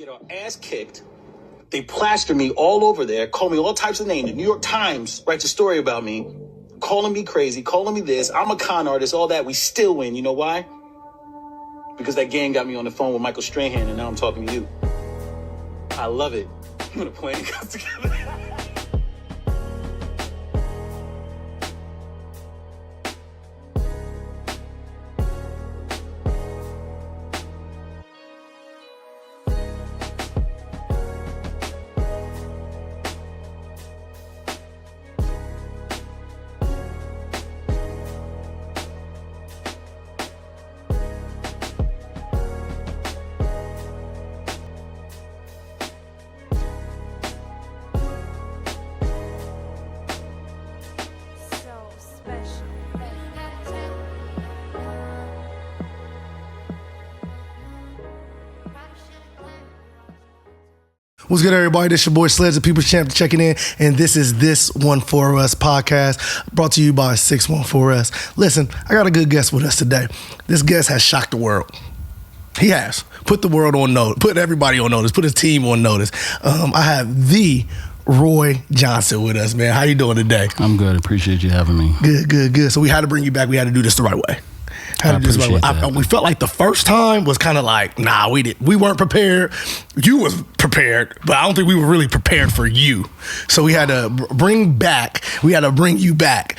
get our ass kicked. They plaster me all over there, call me all types of names. The New York Times writes a story about me, calling me crazy, calling me this. I'm a con artist, all that. We still win. You know why? Because that gang got me on the phone with Michael Strahan, and now I'm talking to you. I love it when a plan comes together. What's good, everybody? This your boy Sledge, the People's Champ, checking in, and this is This One For Us podcast, brought to you by 614us. Listen, I got a good guest with us today. This guest has shocked the world. He has put the world on notice, put everybody on notice, put his team on notice. I have the Roy Johnson with us, man. How you doing today? I'm good. Appreciate you having me. Good. So we had to bring you back. We had to do this the right way. We felt like the first time was kind of like, nah, we weren't prepared. You was prepared, but I don't think we were really prepared for you. So we had to bring you back.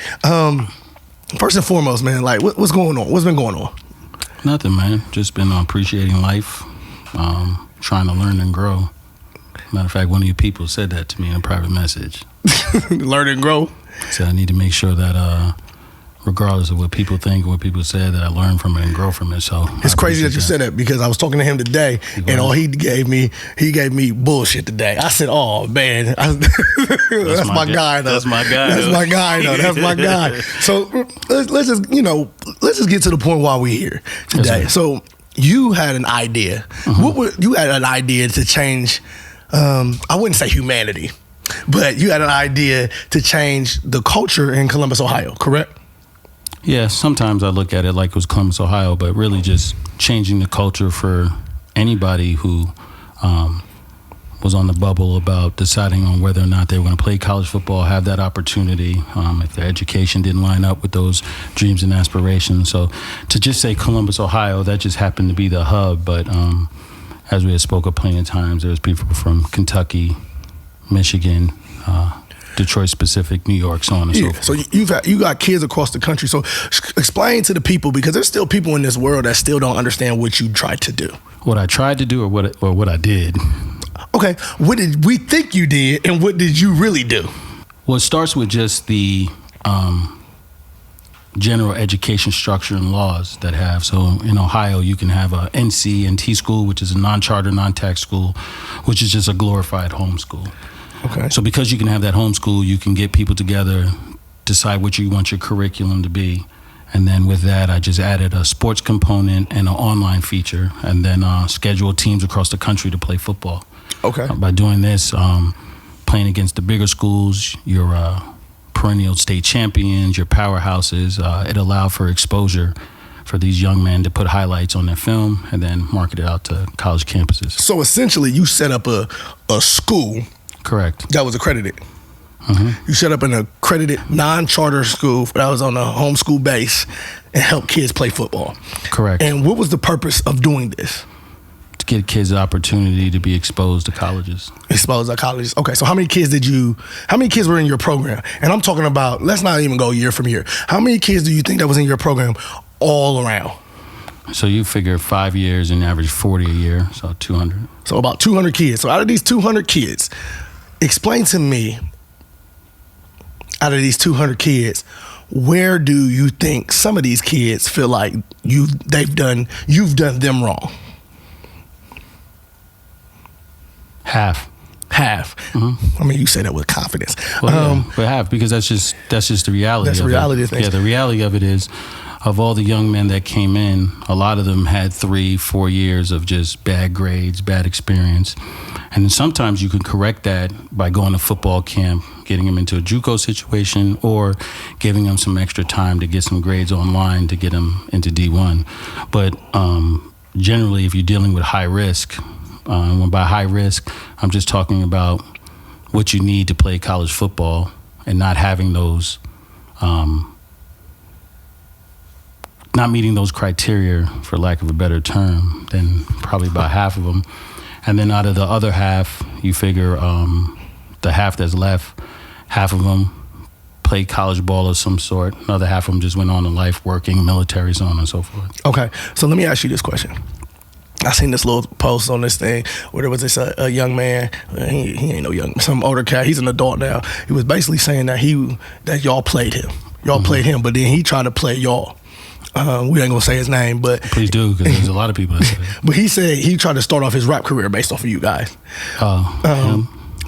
First and foremost, man, like what's going on? What's been going on? Nothing, man. Just been appreciating life, trying to learn and grow. Matter of fact, one of you people said that to me in a private message. Learn and grow? So I need to make sure that regardless of what people think, what people say, that I learn from it and grow from it. So it's crazy that you said that, because I was talking to him today, and all he gave me bullshit today. I said, "Oh man, that's my guy though. That's my guy. That's my guy." So let's just get to the point why we're here today. Yes, so you had an idea. You had an idea to change. I wouldn't say humanity, but you had an idea to change the culture in Columbus, Ohio. Correct? Yeah, sometimes I look at it like it was Columbus, Ohio, but really just changing the culture for anybody who was on the bubble about deciding on whether or not they were going to play college football, have that opportunity, if their education didn't line up with those dreams and aspirations. So to just say Columbus, Ohio, that just happened to be the hub. But as we had spoken plenty of times, there was people from Kentucky, Michigan, Detroit specific, New York, so on and so forth. So you got kids across the country. So explain to the people, because there's still people in this world that still don't understand what you tried to do. What I tried to do, or what I did. Okay, what did we think you did, and what did you really do? Well, it starts with just the general education structure and laws that have. So in Ohio, you can have a NC&T school, which is a non-charter, non-tax school, which is just a glorified homeschool. Okay. So because you can have that homeschool, you can get people together, decide what you want your curriculum to be. And then with that, I just added a sports component and an online feature, and then schedule teams across the country to play football. Okay. By doing this, playing against the bigger schools, your perennial state champions, your powerhouses, it allowed for exposure for these young men to put highlights on their film and then market it out to college campuses. So essentially, you set up a school. Correct. That was accredited. Mm-hmm. You set up an accredited non-charter school that was on a homeschool base and helped kids play football. Correct. And what was the purpose of doing this? To give kids the opportunity to be exposed to colleges. Exposed to colleges. Okay, so how many kids were in your program? And I'm talking about, let's not even go year from year. How many kids do you think that was in your program all around? So you figure 5 years and average 40 a year, so 200. So about 200 kids. So out of these 200 kids, explain to me, out of these 200 kids, where do you think some of these kids feel like you've done them wrong? Half. Mm-hmm. I mean, you say that with confidence. Well, but half, because that's just the reality. That's the reality of things. Yeah, the reality of it is, of all the young men that came in, a lot of them had 3-4 years of just bad grades, bad experience. And then sometimes you can correct that by going to football camp, getting them into a JUCO situation, or giving them some extra time to get some grades online to get them into D1. But generally, if you're dealing with high risk, When by high risk, I'm just talking about what you need to play college football and not having those, not meeting those criteria, for lack of a better term, then probably about half of them. And then out of the other half, you figure the half that's left, half of them played college ball of some sort. Another half of them just went on to life, working, military, so on and so forth. Okay, so let me ask you this question. I seen this little post on this thing where there was this a young man. He ain't no young, some older cat. He's an adult now. He was basically saying that y'all played him. Y'all played him, but then he tried to play y'all. We ain't gonna say his name, but please do, because there's a lot of people that say that. But he said he tried to start off his rap career based off of you guys.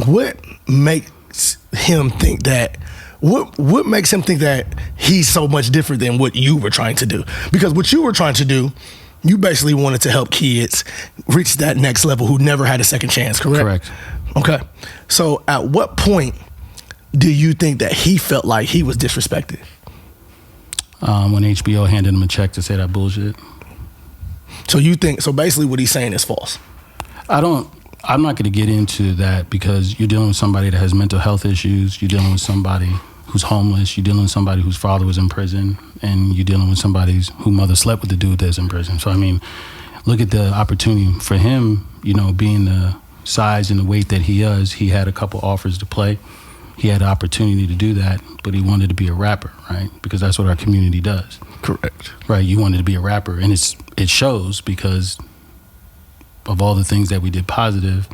What makes him think that? What makes him think that he's so much different than what you were trying to do? Because what you were trying to do, you basically wanted to help kids reach that next level who never had a second chance, correct? Correct. Okay. So at what point do you think that he felt like he was disrespected? When HBO handed him a check to say that bullshit. So basically what he's saying is false. I'm not going to get into that, because you're dealing with somebody that has mental health issues. You're dealing with somebody who's homeless. You're dealing with somebody whose father was in prison, and you're dealing with somebody whose mother slept with the dude that's in prison. So, I mean, look at the opportunity for him, being the size and the weight that he is. He had a couple offers to play. He had the opportunity to do that, but he wanted to be a rapper, right? Because that's what our community does. Correct. Right, you wanted to be a rapper, and it shows, because of all the things that we did positive,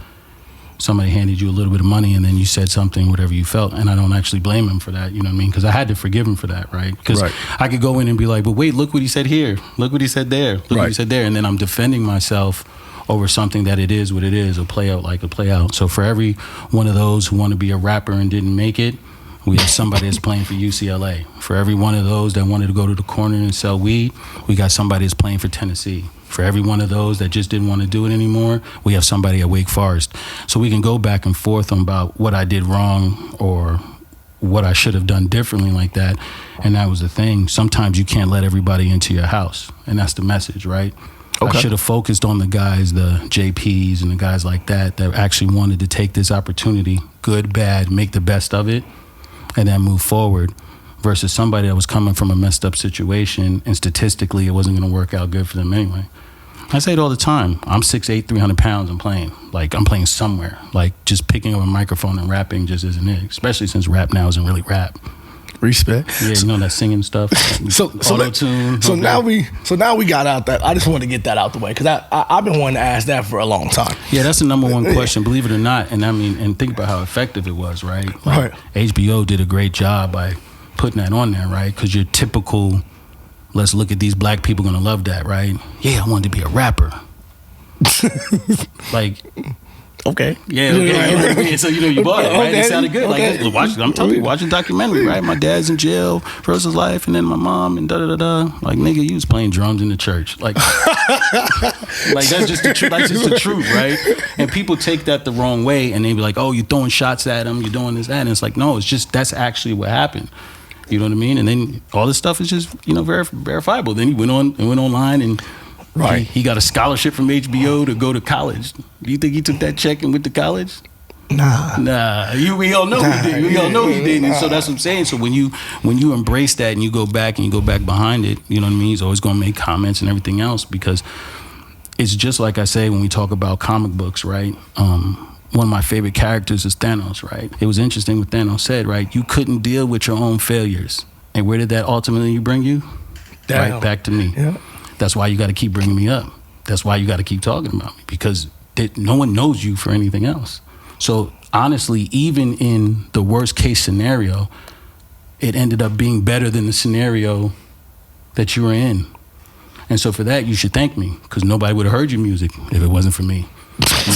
somebody handed you a little bit of money and then you said something, whatever you felt, and I don't actually blame him for that, you know what I mean? Because I had to forgive him for that, right? Because I could go in and be like, but wait, look what he said here. Look what he said there. Look what he said there. And then I'm defending myself over something that it is what it is, a play out like a play out. So for every one of those who want to be a rapper and didn't make it, we have somebody that's playing for UCLA. For every one of those that wanted to go to the corner and sell weed, we got somebody that's playing for Tennessee. For every one of those that just didn't want to do it anymore, we have somebody at Wake Forest. So we can go back and forth about what I did wrong or what I should have done differently like that. And that was the thing. Sometimes you can't let everybody into your house. And that's the message, right? Okay. I should have focused on the guys, the JPs and the guys like that actually wanted to take this opportunity, good, bad, make the best of it, and then move forward, versus somebody that was coming from a messed up situation and statistically it wasn't going to work out good for them anyway. I say it all the time. I'm 6'8", 300 pounds. I'm playing somewhere. Like, just picking up a microphone and rapping just isn't it, especially since rap now isn't really rap. Respect. Yeah, you know that singing stuff. Auto-tune. So now we got out that. I just wanted to get that out the way, because I've been wanting to ask that for a long time. Yeah, that's the number one question, believe it or not. And I mean, and think about how effective it was, right? Right. HBO did a great job by putting that on there, right? Because your typical, let's look at these black people gonna love that, right? Yeah, I wanted to be a rapper. Like, okay. Yeah, okay. So you bought it, right? It sounded good. Okay. Like, I'm telling you, watch a documentary, right? My dad's in jail for his life, and then my mom, and da-da-da-da. Like, nigga, you was playing drums in the church. Like, that's just the truth. That's just the truth, right? And people take that the wrong way, and they be like, oh, you're throwing shots at him, you're doing this, that. And it's like, no, it's just, that's actually what happened. You know what I mean? And then all this stuff is just, verifiable. Then he went online and he got a scholarship from HBO to go to college. Do you think he took that check and went to college? Nah. We all know he did. We all know he did. And so that's what I'm saying. So when you embrace that and you go back behind it, you know what I mean? He's always going to make comments and everything else, because it's just like I say when we talk about comic books, right? One of my favorite characters is Thanos, right? It was interesting what Thanos said, right? You couldn't deal with your own failures. And where did that ultimately bring you? Down. Right back to me. Yeah. That's why you got to keep bringing me up. That's why you got to keep talking about me, because no one knows you for anything else. So honestly, even in the worst case scenario, it ended up being better than the scenario that you were in. And so for that, you should thank me, because nobody would have heard your music if it wasn't for me.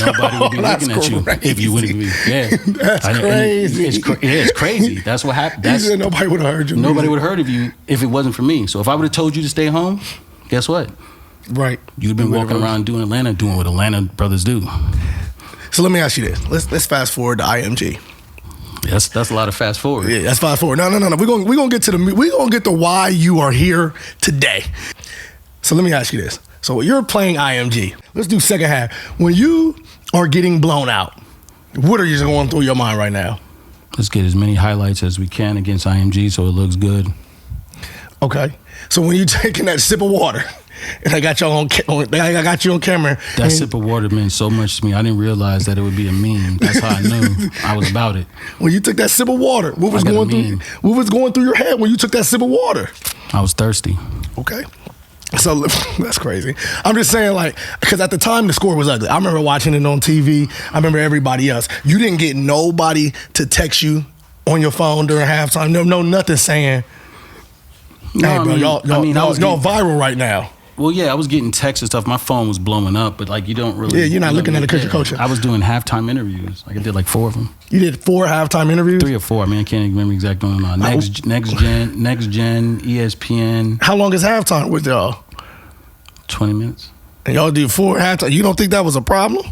Nobody would be looking at you if you wouldn't be. Yeah, that's crazy. It's crazy. That's what happened. Nobody would have heard you. Nobody would have heard of you if it wasn't for me. So if I would have told you to stay home, guess what? Right. You'd been walking around doing what Atlanta brothers do. So let me ask you this. Let's fast forward to IMG. Yes, that's a lot of fast forward. Yeah, that's fast forward. No. We're gonna get to why you are here today. So let me ask you this. So you're playing IMG. Let's do second half. When you or getting blown out, what are you going through your mind right now? Let's get as many highlights as we can against IMG so it looks good. Okay. So when you taking that sip of water, and I got you on camera. That sip of water meant so much to me. I didn't realize that it would be a meme. That's how I knew I was about it. When you took that sip of water, what was going through your head when you took that sip of water? I was thirsty. Okay. So that's crazy. I'm just saying, like, because at the time the score was ugly. I remember watching it on TV. I remember everybody else. You didn't get nobody to text you on your phone during halftime. No, nothing saying, "Hey, bro, y'all viral right now." Well, yeah, I was getting texts and stuff. My phone was blowing up, but like you don't really. Yeah, you're not looking at it because you're coaching. I was doing halftime interviews. Like I did like 4 of them. You did 4 halftime interviews? 3 or 4. I mean, I can't even remember exactly going on. Next gen, ESPN. How long is halftime with y'all? 20 minutes. And y'all do 4 halftime. You don't think that was a problem?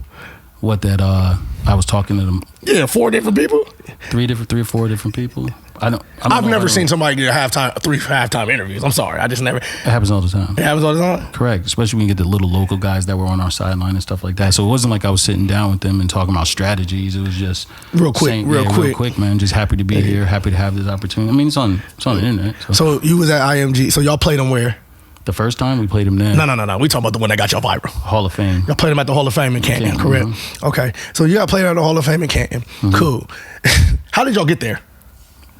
What that? I was talking to them. Yeah, 4 different people. 3 or 4 different people. I've never seen somebody get 3 halftime interviews. I'm sorry, I just never. It happens all the time. It happens all the time. Correct, especially when you get the little local guys that were on our sideline and stuff like that. So it wasn't like I was sitting down with them and talking about strategies. It was just real quick, real quick, man. Just happy to be here, happy to have this opportunity. I mean, it's on the internet. So you was at IMG. So y'all played them where? The first time we played them there. No. We talking about the one that got y'all viral. Hall of Fame. Y'all played them at the Hall of Fame in Canton, correct? Mm-hmm. Okay. So you got played at the Hall of Fame in Canton. Mm-hmm. Cool. How did y'all get there?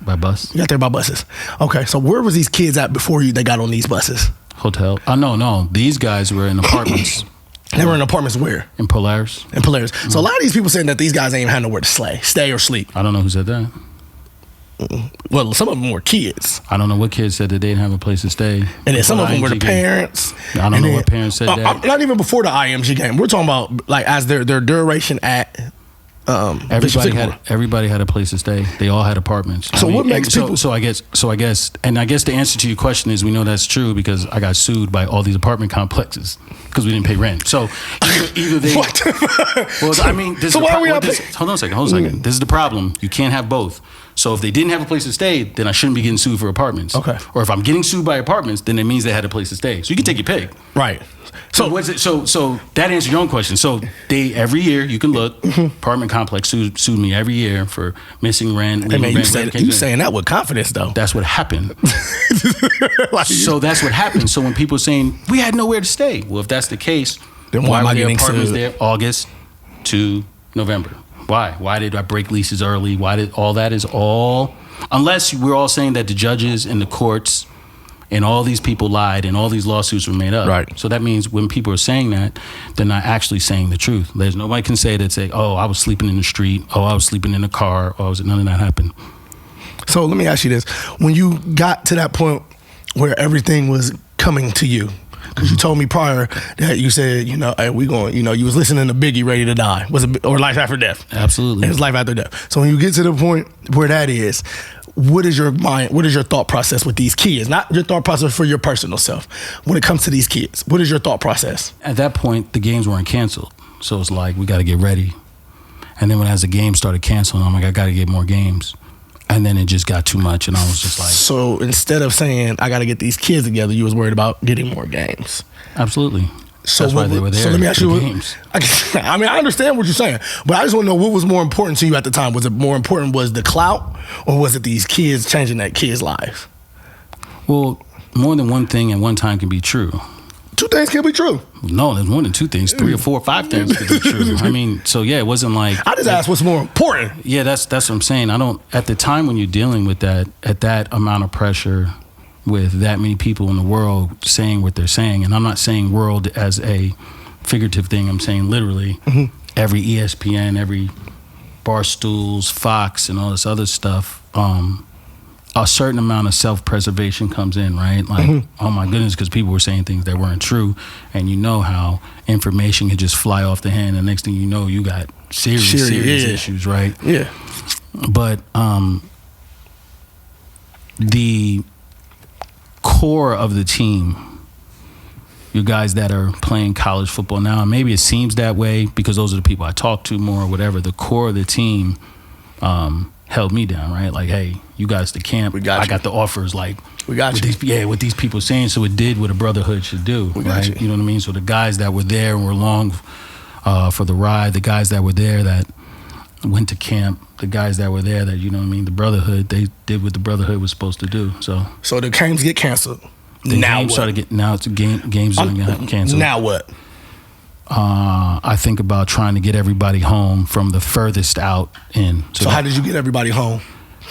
By bus. You got there by buses. Okay. So where was these kids at before they got on these buses? Hotel. No. These guys were in apartments. They were in apartments where? In Polaris. Mm-hmm. So a lot of these people saying that these guys ain't even had nowhere to stay or sleep. I don't know who said that. Well, some of them were kids. I don't know what kids said that they didn't have a place to stay. And then some of them were the parents. I don't know what parents said that. Not even before the IMG game. We're talking about like as their duration at everybody had a place to stay. They all had apartments. So what makes people? So I guess the answer to your question is we know that's true because I got sued by all these apartment complexes because we didn't pay rent. So either they. What? Well, I mean, hold on a second. This is the problem. You can't have both. So if they didn't have a place to stay, then I shouldn't be getting sued for apartments. Okay. Or if I'm getting sued by apartments, then it means they had a place to stay. So you can take your pick. Right. So that answers your own question. So they every year you can look. Apartment complex sued me every year for missing rent. Hey man, you saying that with confidence though? That's what happened. So that's what happened. So when people are saying we had nowhere to stay, well, if that's the case, then why am I getting apartments sued? There August to November? Why? Why did I break leases early? Why did all that is all? Unless we're all saying that the judges and the courts and all these people lied and all these lawsuits were made up. Right. So that means when people are saying that, they're not actually saying the truth. There's nobody can say that, oh, I was sleeping in the street. Oh, I was sleeping in the car. Oh, none of that happened. So let me ask you this. When you got to that point where everything was coming to you, because you told me prior that you said, hey, we going, you was listening to Biggie, Ready to Die, or Life After Death. Absolutely. It was Life After Death. So when you get to the point where that is, what is your mind? What is your thought process with these kids? Not your thought process for your personal self. When it comes to these kids, what is your thought process? At that point, the games weren't canceled. So it's like, we got to get ready. And then as the game started canceling, I'm like, I got to get more games. And then it just got too much, and I was just like... So instead of saying, I got to get these kids together, you was worried about getting more games. Absolutely. So that's why they were there. So let me ask you, games. I mean, I understand what you're saying, but I just want to know what was more important to you at the time. Was it more important was the clout, or was it these kids changing that kid's life? Well, more than one thing at one time can be true. 2 things can be true. No, there's more than 2 things. 3 or 4 or 5 things can be true. I mean, so yeah, it wasn't like... I just asked what's more important. Yeah, that's what I'm saying. At the time when you're dealing with that, at that amount of pressure, with that many people in the world saying what they're saying, and I'm not saying world as a figurative thing, I'm saying literally, every ESPN, every Barstools, Fox, and all this other stuff, a certain amount of self-preservation comes in, right? Like, oh my goodness, because people were saying things that weren't true, and you know how information could just fly off the hand, and the next thing you know, you got serious issues, right? Yeah. But the core of the team, you guys that are playing college football now, and maybe it seems that way because those are the people I talk to more or whatever, the core of the team held me down, right? Like, hey, you guys the camp. I got the offers, like, we got you. What these people saying, so it did what a brotherhood should do, right? You know what I mean? So the guys that were there and were for the ride, the guys that were there that went to camp, the guys that were there that, you know what I mean, the brotherhood, they did what the brotherhood was supposed to do. So the games get canceled. Now it's games don't get canceled. Now what? I think about trying to get everybody home from the furthest out in. So how did you get everybody home?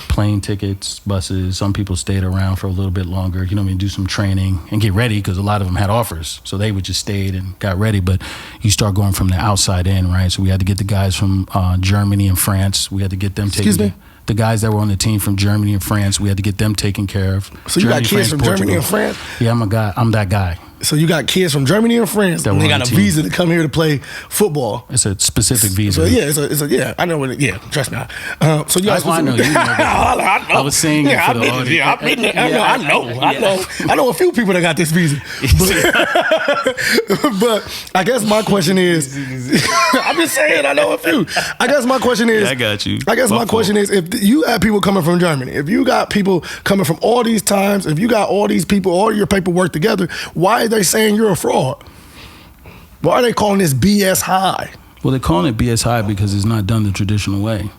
Plane tickets, buses. Some people stayed around for a little bit longer, you know what I mean, do some training and get ready, because a lot of them had offers. So they would just stayed and got ready. But you start going from the outside in, right? So we had to get the guys from Germany and France. We had to get them taken. Excuse me? The guys that were on the team from Germany and France, we had to get them taken care of. So you got kids from Germany and France? Yeah, I'm that guy. So you got kids from Germany and France, and they got a visa to come here to play football. It's a specific visa. So yeah, I know what it. Yeah, trust me. So you That's why I know you know. I was saying it for the audience. Yeah, I've been there. I know a few people that got this visa. But I guess my question is, I'm just saying I know a few. I guess my question is, I got you. I guess my question is, if you have people coming from Germany, if you got people coming from all these times, if you got all these people, all your paperwork together, why are they saying you're a fraud? Why are they calling this BS high? Well, they're calling it BS high because it's not done the traditional way.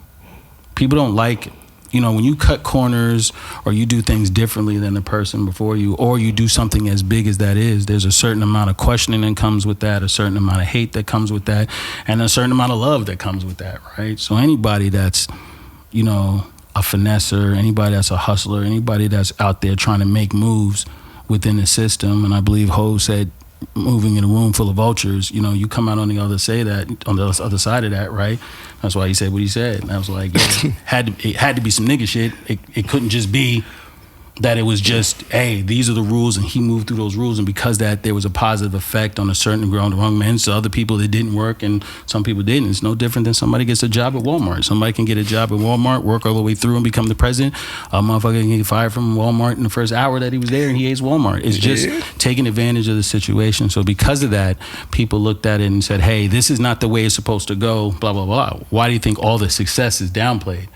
People don't like, when you cut corners or you do things differently than the person before you, or you do something as big as that is, there's a certain amount of questioning that comes with that, a certain amount of hate that comes with that, and a certain amount of love that comes with that, right? So anybody that's, a finesser, anybody that's a hustler, anybody that's out there trying to make moves within the system, and I believe Ho said, moving in a room full of vultures, you come out on the other side of that, right? That's why he said what he said. And I was like, it had to be some nigga shit. It couldn't just be that it was just, hey, these are the rules, and he moved through those rules, and because that there was a positive effect on a certain ground among men. So other people, it didn't work, and some people didn't. It's no different than somebody gets a job at Walmart. Somebody can get a job at Walmart, work all the way through and become the president. A motherfucker can get fired from Walmart in the first hour that he was there, and he hates Walmart. It's just taking advantage of the situation. So because of that, people looked at it and said, hey, this is not the way it's supposed to go, blah, blah, blah. Why do you think all the success is downplayed?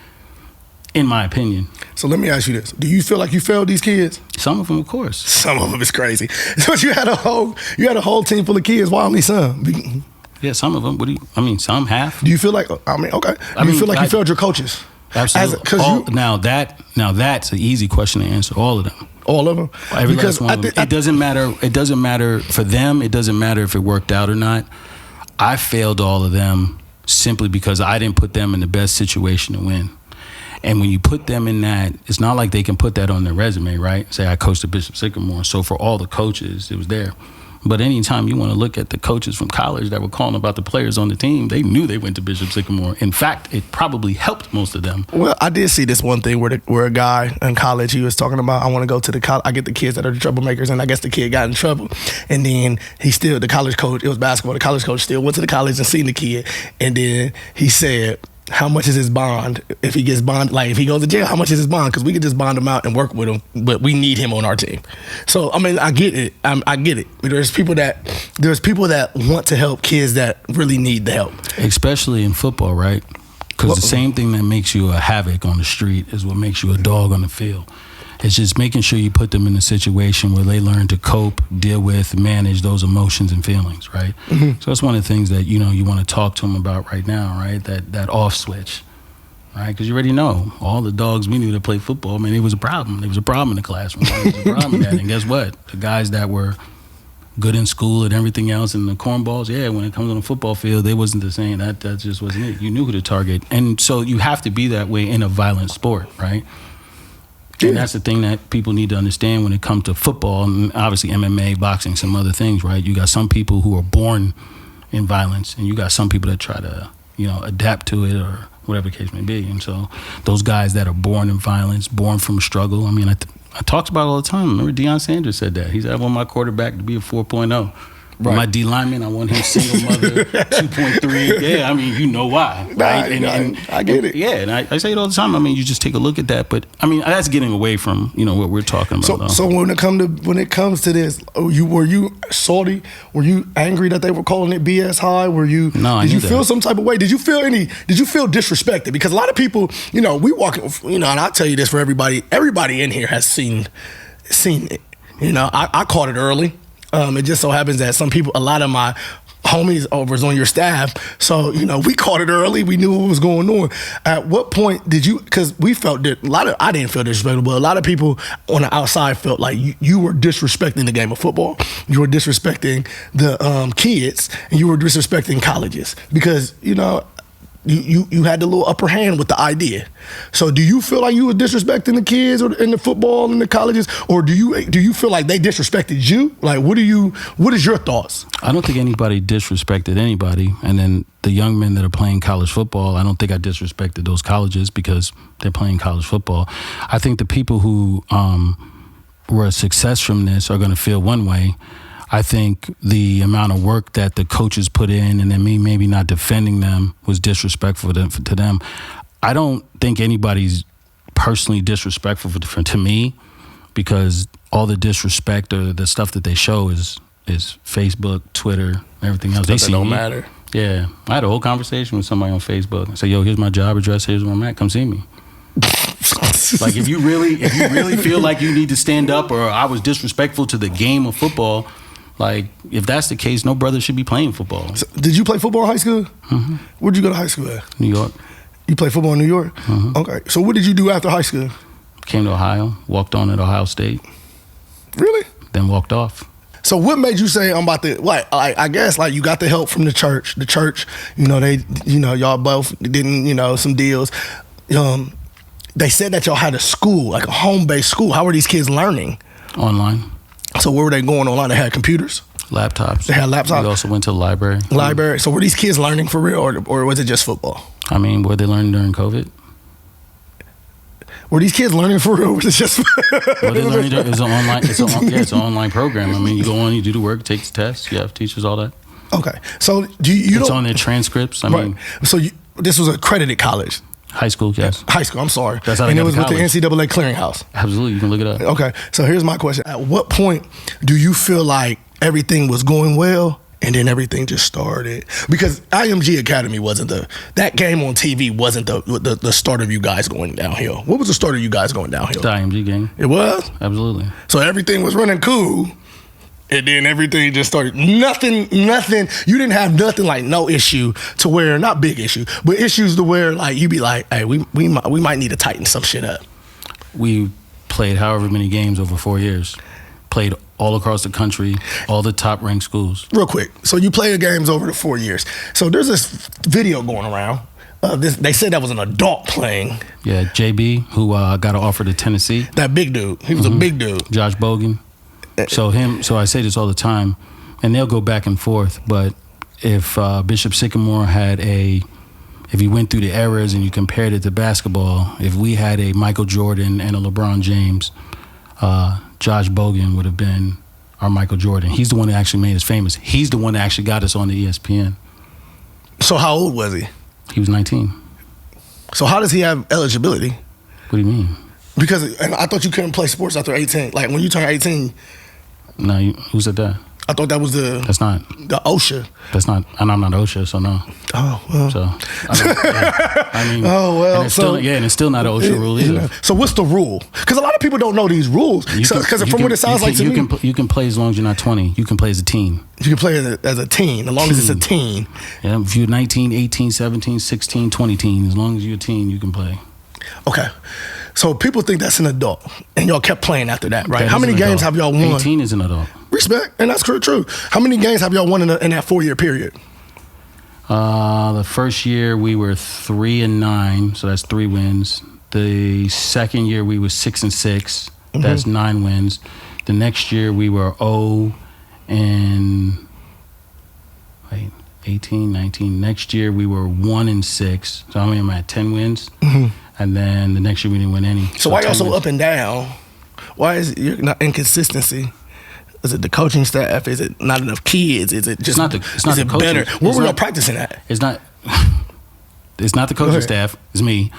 In my opinion. So let me ask you this. Do you feel like you failed these kids? Some of them, of course. Some of them is crazy. So you had a whole team full of kids. Why only some? Yeah, some of them. Some half. Do you feel like, okay. Do you feel like you failed your coaches? Absolutely. Now that's an easy question to answer. All of them. All of them? Every last one of them. It doesn't matter. It doesn't matter for them. It doesn't matter if it worked out or not. I failed all of them simply because I didn't put them in the best situation to win. And when you put them in that, it's not like they can put that on their resume, right? Say, I coached at Bishop Sycamore. So for all the coaches, it was there. But anytime you want to look at the coaches from college that were calling about the players on the team, they knew they went to Bishop Sycamore. In fact, it probably helped most of them. Well, I did see this one thing where a guy in college, he was talking about, I want to go to the college. I get the kids that are the troublemakers, and I guess the kid got in trouble. And then the college coach, it was basketball, the college coach still went to the college and seen the kid. And then he said, how much is his bond? If he gets bond, like if he goes to jail, how much is his bond? Because we could just bond him out and work with him, but we need him on our team. So I get it. I get it. There's people that want to help kids that really need the help, especially in football, right? Because the same thing that makes you a havoc on the street is what makes you a dog on the field. It's just making sure you put them in a situation where they learn to cope, deal with, manage those emotions and feelings, right? Mm-hmm. So that's one of the things that, you want to talk to them about right now, right? That off switch, right? Because you already know all the dogs we knew that played football, man, it was a problem. There was a problem in the classroom. There was a problem in that. And guess what? The guys that were good in school and everything else and the cornballs, when it comes on the football field, they wasn't the same. That just wasn't it. You knew who to target. And so you have to be that way in a violent sport, right? And that's the thing that people need to understand when it comes to football and obviously MMA, boxing, some other things, right? You got some people who are born in violence, and you got some people that try to, adapt to it or whatever the case may be. And so those guys that are born in violence, born from struggle, I talked about it all the time. Remember Deion Sanders said that. He said, I want my quarterback to be a 4.0. Right. My D lineman, I want him single mother 2.3. Yeah, you know why, right? And I get it. Yeah, and I say it all the time. You just take a look at that. But that's getting away from what we're talking about. So when it comes to this, were you salty? Were you angry that they were calling it BS high? Were you? No, did you feel some type of way? Did you feel disrespected? Because a lot of people, we walk, and I'll tell you this for everybody. Everybody in here has seen it. I caught it early. It just so happens that a lot of my homies over on your staff. So, we caught it early. We knew what was going on. At what point did you, because we felt that I didn't feel disrespectful, but a lot of people on the outside felt like you were disrespecting the game of football. You were disrespecting the kids, and you were disrespecting colleges because, you had the little upper hand with the idea. So do you feel like you were disrespecting the kids or in the football and the colleges, or do you feel like they disrespected you? Like, what is your thoughts? I don't think anybody disrespected anybody. And then the young men that are playing college football, I don't think I disrespected those colleges because they're playing college football. I think the people who were a success from this are going to feel one way. I think the amount of work that the coaches put in and then me maybe not defending them was disrespectful to them. I don't think anybody's personally disrespectful to me because all the disrespect or the stuff that they show is Facebook, Twitter, everything else. They don't matter. Yeah. I had a whole conversation with somebody on Facebook. I said, yo, here's my job address. Here's where I'm at. Come see me. Like, if you really feel like you need to stand up or I was disrespectful to the game of football, like, if that's the case, no brother should be playing football. So, did you play football in high school? Mm-hmm. Where'd you go to high school at? New York. You played football in New York? Mm-hmm. Okay. So what did you do after high school? Came to Ohio, walked on at Ohio State. Really? Then walked off. So what made you say I'm about to, I guess, you got the help from the church. The church, they, y'all both didn't, some deals. They said that y'all had a school, like a home-based school. How were these kids learning? Online. So where were they going online? They had computers? Laptops. They had laptops? We also went to the library. Library. So were these kids learning for real or was it just football? I mean, were they learning during COVID? Were these kids learning for real or was it just... Well, they learning, it's an online program. I mean, you go on, you do the work, take the test, you have teachers, all that. Okay. So it's on their transcripts. I mean... So this was accredited college? High school, yes. High school, I'm sorry. That's how and it was with the NCAA clearinghouse. Absolutely, you can look it up. Okay, so here's my question. At what point do you feel like everything was going well and then everything just started? Because IMG Academy wasn't that game on TV wasn't the start of you guys going downhill. What was the start of you guys going downhill? The IMG game. It was? Absolutely. So everything was running cool. And then everything just started. Nothing. You didn't have nothing, like no issue to where, not big issue, but issues to where like you be like, hey, we might need to tighten some shit up. We played however many games over 4 years. Played all across the country, all the top ranked schools. Real quick, so you played the games over the 4 years. So there's this video going around. They said that was an adult playing. Yeah, JB, who got an offer to Tennessee. That big dude. He was a big dude. Josh Bogan. So I say this all the time, and they'll go back and forth, but if Bishop Sycamore if you went through the eras and you compared it to basketball, if we had a Michael Jordan and a LeBron James, Josh Bogan would have been our Michael Jordan. He's the one that actually made us famous. He's the one that actually got us on the ESPN. So how old was he? He was 19. So how does he have eligibility? What do you mean? Because I thought you couldn't play sports after 18. Like when you turn 18... No, who said that? I thought that was That's not. The OSHA. That's not, and I'm not OSHA, so no. Oh, well. So, I mean, oh, well. And it's still not an OSHA rule either. So what's the rule? Because a lot of people don't know these rules. Because from what it sounds like to me. You can play as long as you're not 20. You can play as a teen. You can play as a teen, as long as it's a teen. Yeah, if you're 19, 18, 17, 16, 20 teen, as long as you're a teen, you can play. Okay. So people think that's an adult, and y'all kept playing after that, right? How many games have y'all won? 18 is an adult. Respect, and that's true. How many games have y'all won in that 4 year period? The first year we were 3-9, so that's 3 wins. The second year we were 6-6, that's 9 wins. The next year we were 18, 19. Next year we were 1-6, so I mean I'm at 10 wins. And then the next year we didn't win any. So why y'all so up and down? Why is it not inconsistency? Is it the coaching staff? Is it not enough kids? Is it just is it better? Where were y'all practicing at? It's not the coaching staff. It's me.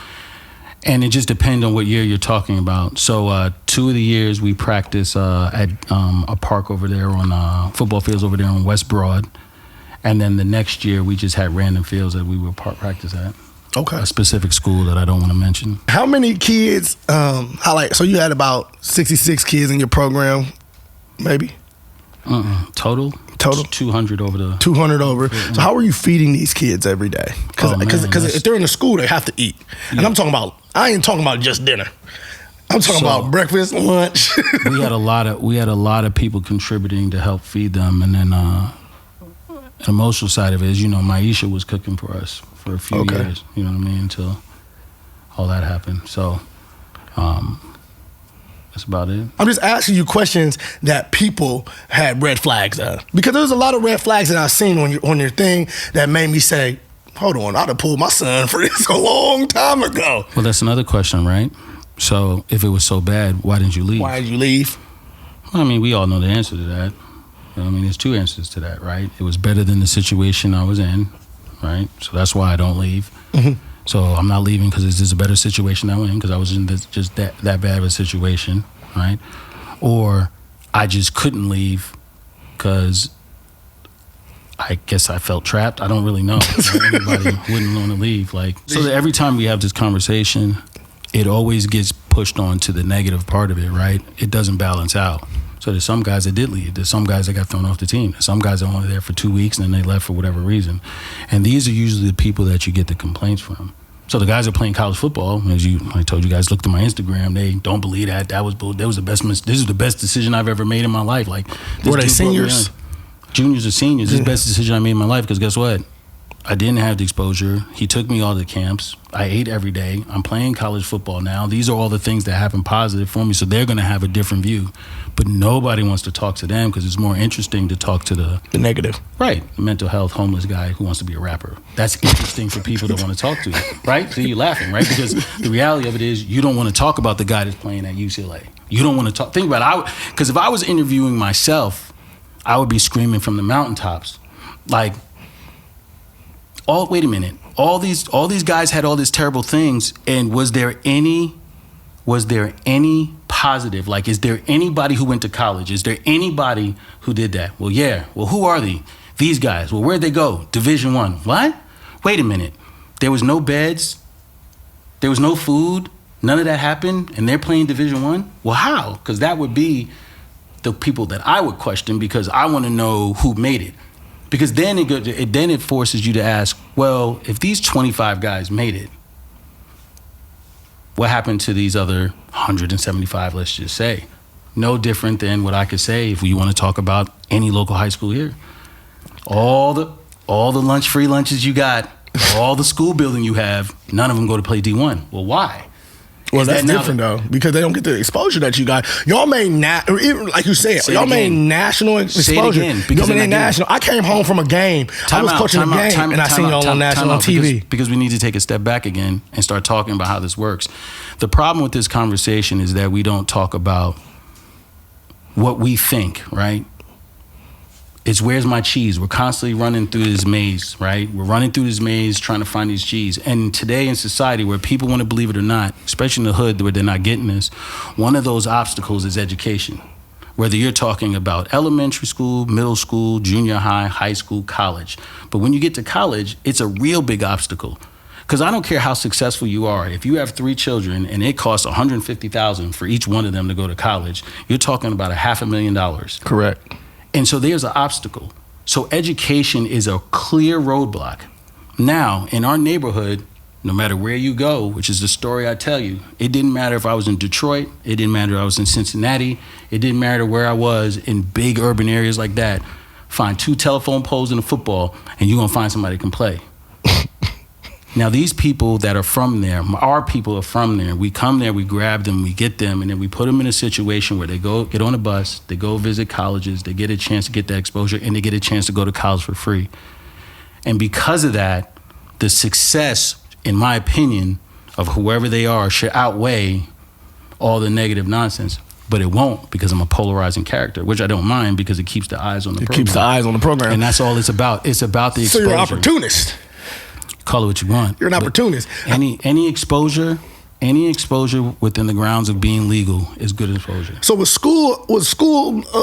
And it just depends on what year you're talking about. So 2 of the years we practice at a park over there on football fields over there on West Broad. And then the next year we just had random fields that we would practice at. Okay. A specific school that I don't want to mention. How many kids, so you had about 66 kids in your program, maybe? Total? Total? 200 over the... 200 over. So how are you feeding these kids every day? Because if they're in the school, they have to eat. And I'm talking about, I ain't talking about just dinner. I'm talking about breakfast, lunch. we had a lot of people contributing to help feed them, and then the emotional side of it is, Maisha was cooking for us for a few years. You know what I mean? Until all that happened. So that's about it. I'm just asking you questions that people had red flags of, because there's a lot of red flags that I've seen on your thing that made me say, hold on, I'd have pulled my son for this a long time ago. Well, that's another question, right? So if it was so bad, why didn't you leave? Why did you leave? Well, I mean, we all know the answer to that. There's two answers to that, right? It was better than the situation I was in, right? So that's why I don't leave. Mm-hmm. So I'm not leaving because it's just a better situation I was in, because I was in just that bad of a situation, right? Or I just couldn't leave because I guess I felt trapped. I don't really know. Everybody wouldn't want to leave. So that every time we have this conversation, it always gets pushed on to the negative part of it, right? It doesn't balance out. So there's some guys that did leave. There's some guys that got thrown off the team. There's some guys that were only there for 2 weeks and then they left for whatever reason. And these are usually the people that you get the complaints from. So the guys that are playing college football, I told you guys, looked at my Instagram, they don't believe that. That was the best. This is the best decision I've ever made in my life. Were they seniors? Juniors or seniors. This is the best decision I made in my life, because guess what? I didn't have the exposure. He took me all the camps. I ate every day. I'm playing college football now. These are all the things that happen positive for me, so they're going to have a different view. But nobody wants to talk to them because it's more interesting to talk to the negative. Right. The mental health, homeless guy who wants to be a rapper. That's interesting for people that want to talk to, right? So you're laughing, right? Because the reality of it is you don't want to talk about the guy that's playing at UCLA. You don't want to talk. Think about it. Because if I was interviewing myself, I would be screaming from the mountaintops. Wait a minute. All these guys had all these terrible things, and was there any positive? Is there anybody who went to college? Is there anybody who did that? Well, yeah. Well, who are they? These guys. Well, where'd they go? Division I. What? Wait a minute. There was no beds. There was no food. None of that happened, and they're playing Division I? Well, how? Because that would be the people that I would question, because I want to know who made it. Because then it forces you to ask, well, if these 25 guys made it, what happened to these other 175, let's just say? No different than what I could say if you want to talk about any local high school here. All the free lunches you got, all the school building you have, none of them go to play D1. Well, why? Well, that's different though, because they don't get the exposure that you got. Y'all made like you said, y'all made national exposure. Say it again, because y'all made national. I came home from a game. I was coaching a game, and I seen y'all on national TV. Because we need to take a step back again and start talking about how this works. The problem with this conversation is that we don't talk about what we think, right? It's where's my cheese? We're constantly running through this maze, right? We're running through this maze trying to find these cheese. And today in society, where people want to believe it or not, especially in the hood where they're not getting this, one of those obstacles is education. Whether you're talking about elementary school, middle school, junior high, high school, college. But when you get to college, it's a real big obstacle. Because I don't care how successful you are. If you have 3 children and it costs $150,000 for each one of them to go to college, you're talking about $500,000. Correct. And so there's an obstacle. So education is a clear roadblock. Now, in our neighborhood, no matter where you go, which is the story I tell you, it didn't matter if I was in Detroit, it didn't matter if I was in Cincinnati, it didn't matter where I was in big urban areas like that. Find 2 telephone poles and a football, and you're gonna find somebody that can play. Now, these people that are from there, our people are from there. We come there, we grab them, we get them, and then we put them in a situation where they go get on a bus, they go visit colleges, they get a chance to get that exposure, and they get a chance to go to college for free. And because of that, the success, in my opinion, of whoever they are should outweigh all the negative nonsense. But it won't, because I'm a polarizing character, which I don't mind, because it keeps the eyes on the program. It keeps the eyes on the program. And that's all it's about. It's about the exposure. So you're an opportunist. Call it what you want. You're an opportunist. Any exposure within the grounds of being legal is good exposure. So was school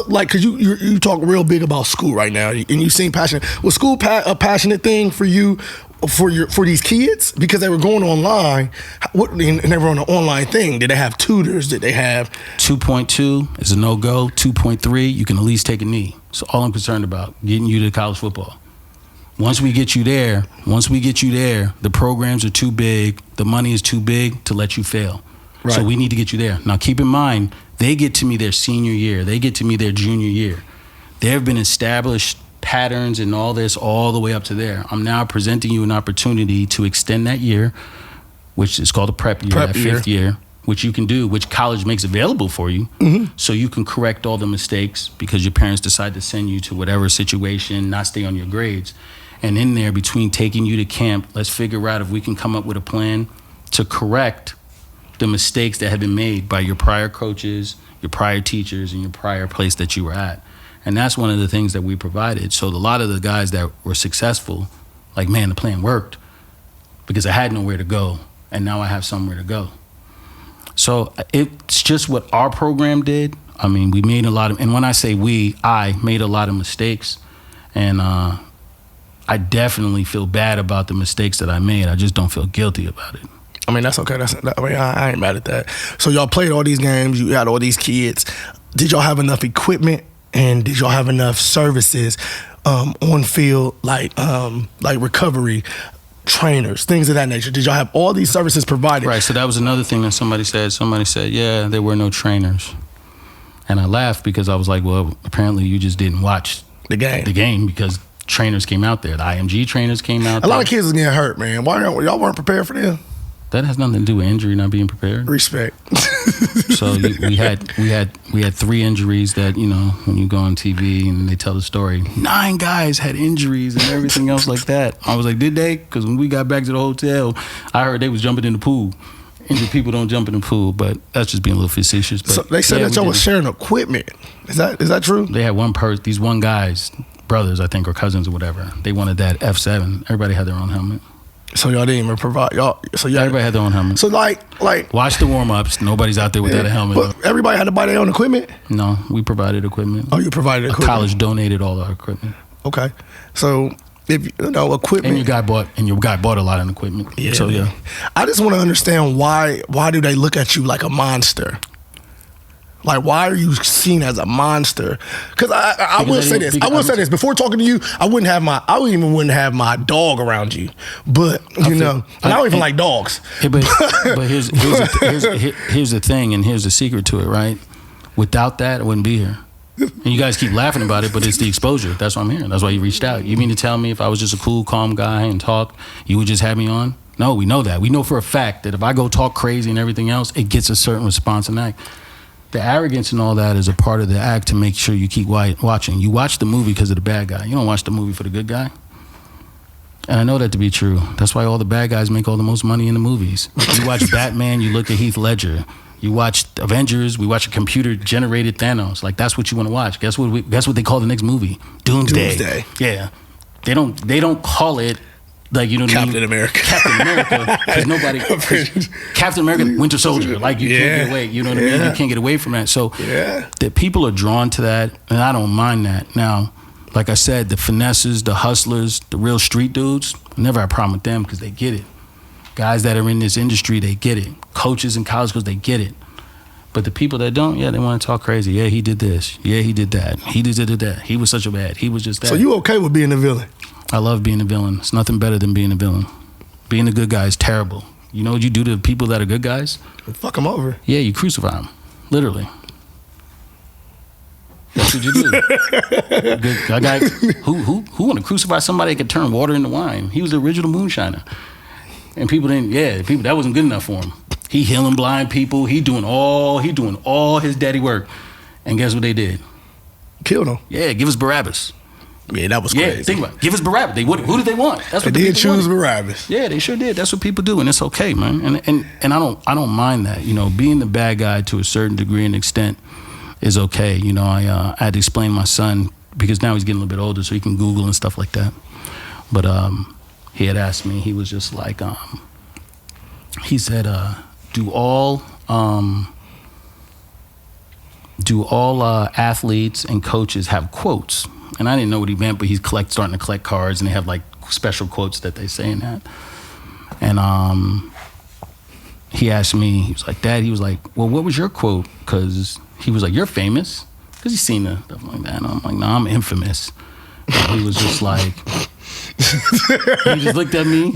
like, because you talk real big about school right now, and you seem passionate. Was school a passionate thing for you for these kids, because they were going online, and they were on an online thing. Did they have tutors? Did they have 2.2 is a no-go. 2.3, you can at least take a knee. So all I'm concerned about, getting you to college football. Once we get you there, the programs are too big, the money is too big to let you fail. Right. So we need to get you there. Now keep in mind, they get to me their senior year, they get to me their junior year. There have been established patterns and all this all the way up to there. I'm now presenting you an opportunity to extend that year, which is called a prep year, fifth year, which you can do, which college makes available for you. Mm-hmm. So you can correct all the mistakes because your parents decide to send you to whatever situation, not stay on your grades. And in there, between taking you to camp, let's figure out if we can come up with a plan to correct the mistakes that have been made by your prior coaches, your prior teachers, and your prior place that you were at. And that's one of the things that we provided. So a lot of the guys that were successful, like, man, the plan worked because I had nowhere to go, and now I have somewhere to go. So it's just what our program did. I mean, we made a lot of, and when I say we, I made a lot of mistakes. And I definitely feel bad about the mistakes that I made. I just don't feel guilty about it. I mean, that's okay. I ain't mad at that. So y'all played all these games. You had all these kids. Did y'all have enough equipment? And did y'all have enough services on field, like recovery, trainers, things of that nature? Did y'all have all these services provided? Right, so that was another thing that somebody said. Somebody said, yeah, there were no trainers. And I laughed because I was like, well, apparently you just didn't watch the game because trainers came out there. The IMG trainers came out there. A lot of kids was getting hurt, man. Why y'all weren't prepared for them? That has nothing to do with injury, not being prepared. Respect. So we had 3 injuries that, you know, when you go on TV and they tell the story, 9 guys had injuries and everything else like that. I was like, did they? Because when we got back to the hotel, I heard they was jumping in the pool. Injured people don't jump in the pool, but that's just being a little facetious. But so they said that y'all was sharing equipment. Is that true? They had these one guys, brothers, I think, or cousins or whatever. They wanted that F7. Everybody had their own helmet. So y'all didn't even provide y'all. So everybody had their own helmet. So like watch the warm ups. Nobody's out there without a helmet. But everybody had to buy their own equipment. No, we provided equipment. Oh, you provided equipment. College donated all our equipment. Okay, so if you know equipment, and your guy bought a lot of equipment. Yeah. So yeah, I just want to understand why do they look at you like a monster? Like, why are you seen as a monster? Because I will say this. I will say this. Before talking to you, I wouldn't even have my dog around you. But you know, I don't even like dogs. Yeah, but here's the thing, and here's the secret to it, right? Without that, I wouldn't be here. And you guys keep laughing about it, but it's the exposure. That's why I'm here. That's why you reached out. You mean to tell me if I was just a cool, calm guy and talk, you would just have me on? No, we know that. We know for a fact that if I go talk crazy and everything else, it gets a certain response and act. The arrogance and all that is a part of the act to make sure you keep watching. You watch the movie because of the bad guy. You don't watch the movie for the good guy. And I know that to be true. That's why all the bad guys make all the most money in the movies. You watch Batman, you look at Heath Ledger. You watch Avengers, we watch a computer-generated Thanos. Like, that's what you want to watch. Guess what they call the next movie? Doomsday. Yeah. They don't call it, like, you know what I mean? Captain America. Because Captain America, Winter Soldier. Like, you can't get away. You know what I mean? You can't get away from that. So the people are drawn to that, and I don't mind that. Now, like I said, the finesses, the hustlers, the real street dudes, I never had a problem with them because they get it. Guys that are in this industry, they get it. Coaches in college schools, they get it. But the people that don't, they want to talk crazy. Yeah, he did this. Yeah, he did that. He did that. He was such a bad. He was just that. So you okay with being a villain? I love being a villain. It's nothing better than being a villain. Being a good guy is terrible. You know what you do to people that are good guys? Fuck them over. Yeah, you crucify them. Literally. That's what you do. A guy who want to crucify somebody that could turn water into wine? He was the original moonshiner. And people that wasn't good enough for him. He healing blind people. He doing all his daddy work. And guess what they did? Killed him. Yeah, give us Barabbas. Yeah, that was crazy. Yeah, think about it. Give us Barabbas. Who did they want? That's what they did choose Barabbas. Yeah, they sure did. That's what people do, and it's okay, man. And I don't mind that. You know, being the bad guy to a certain degree and extent is okay. You know, I had to explain to my son because now he's getting a little bit older, so he can Google and stuff like that. But he had asked me. He was just like, he said, do all athletes and coaches have quotes? And I didn't know what he meant, but he's starting to collect cards, and they have like special quotes that they say in that. And he asked me, he was like, Dad, he was like, well, what was your quote? Because he was like, you're famous. Because he's seen the stuff like that. And I'm like, no, I'm infamous. And he was just like, he just looked at me,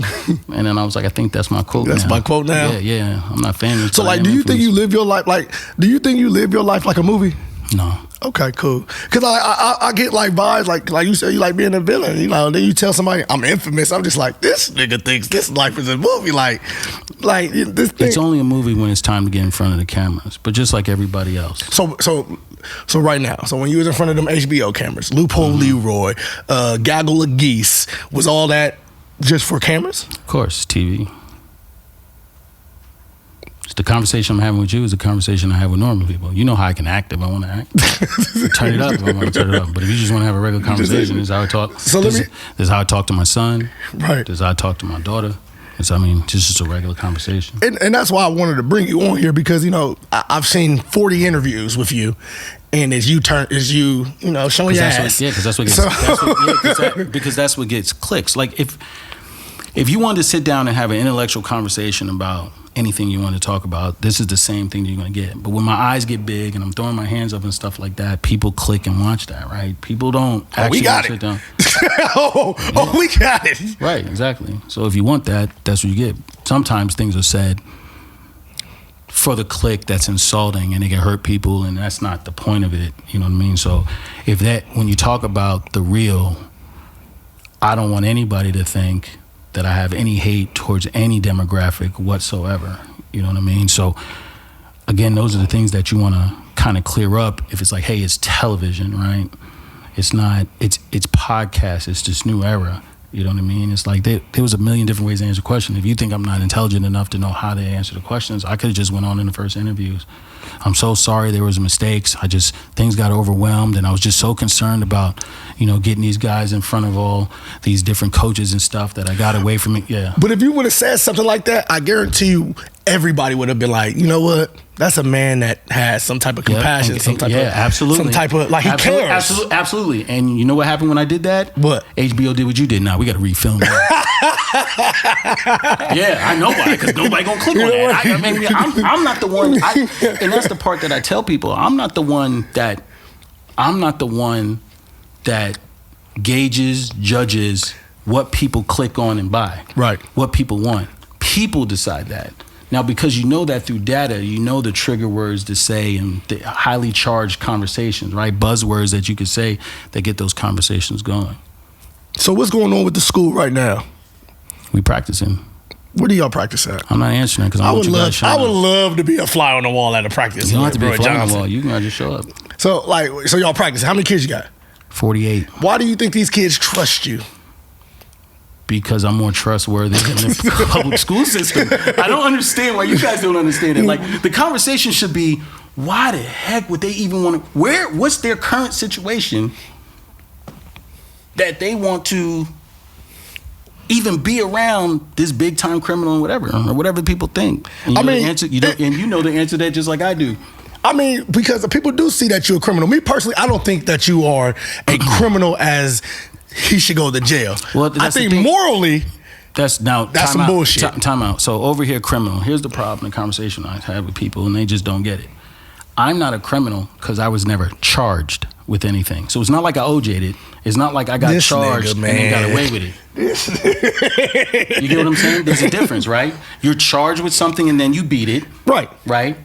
and then I was like, I think that's my quote. That's my quote now. Yeah. I'm not famous. So like, do you think you live your life like? Do you think you live your life like a movie? No. Okay, cool. Cause I get like vibes like you said, you like being a villain. You know, then you tell somebody I'm infamous. I'm just like, this nigga thinks this life is a movie. Like this thing. It's only a movie when it's time to get in front of the cameras, but just like everybody else. So right now, so when you was in front of them HBO cameras, Loophole Leroy, Gaggle of Geese, was all that just for cameras? Of course, TV. The conversation I'm having with you is a conversation I have with normal people. You know how I can act if I want to act. Turn it up if I want to turn it up. But if you just want to have a regular conversation, this is how I talk. So this is how I talk to my son. Right. This is how I talk to my daughter. It's, I mean, just a regular conversation. And that's why I wanted to bring you on here because, you know, I've seen 40 interviews with you. And as you showing your ass. Because that's what gets because that's what gets clicks. Like if you wanted to sit down and have an intellectual conversation about anything you want to talk about, this is the same thing that you're going to get. But when my eyes get big and I'm throwing my hands up and stuff like that, people click and watch that, right? People don't actually sit down. We got it. Right, exactly. So if you want that, that's what you get. Sometimes things are said for the click that's insulting and it can hurt people, and that's not the point of it. You know what I mean? So when you talk about the real, I don't want anybody to think that I have any hate towards any demographic whatsoever. You know what I mean? So again, those are the things that you want to kind of clear up. If it's like, hey, it's television, right? It's not, it's podcast. It's this new era. You know what I mean? It's like there was a million different ways to answer a question. If you think I'm not intelligent enough to know how to answer the questions, I could have just went on in the first interviews. I'm so sorry there was mistakes. Things got overwhelmed, and I was just so concerned about, getting these guys in front of all these different coaches and stuff that I got away from it. Yeah. But if you would have said something like that, I guarantee you everybody would have been like, you know what? That's a man that has some type of compassion, absolutely. Some type of, like, he cares. Absolutely. And you know what happened when I did that? What? HBO did what you did. Now we got to refilm that. Yeah, I know why, because nobody gonna click on that. I'm not the one, and that's the part that I tell people. I'm not the one that gauges, judges what people click on and buy. Right. What people want. People decide that. Now, because you know that through data, you know the trigger words to say and the highly charged conversations, right? Buzzwords that you could say that get those conversations going. So what's going on with the school right now? We practicing. Where do y'all practice at? I'm not answering because I would love to be a fly on the wall at a practice. You don't have to be a fly on the wall. You can just show up. So y'all practice. How many kids you got? 48. Why do you think these kids trust you? Because I'm more trustworthy than the public school system. I don't understand why you guys don't understand it. Like, the conversation should be, why the heck would they even want to, what's their current situation that they want to even be around this big time criminal or whatever people think. And you know the answer to that just like I do. I mean, because people do see that you're a criminal. Me personally, I don't think that you are a criminal as he should go to jail. Well, I think morally, that's some bullshit. Time out. So over here, criminal. Here's the problem, the conversation I have with people, and they just don't get it. I'm not a criminal because I was never charged with anything. So it's not like I OJ'd it. It's not like I got charged and then got away with it. You get what I'm saying? There's a difference, right? You're charged with something and then you beat it. Right. Right?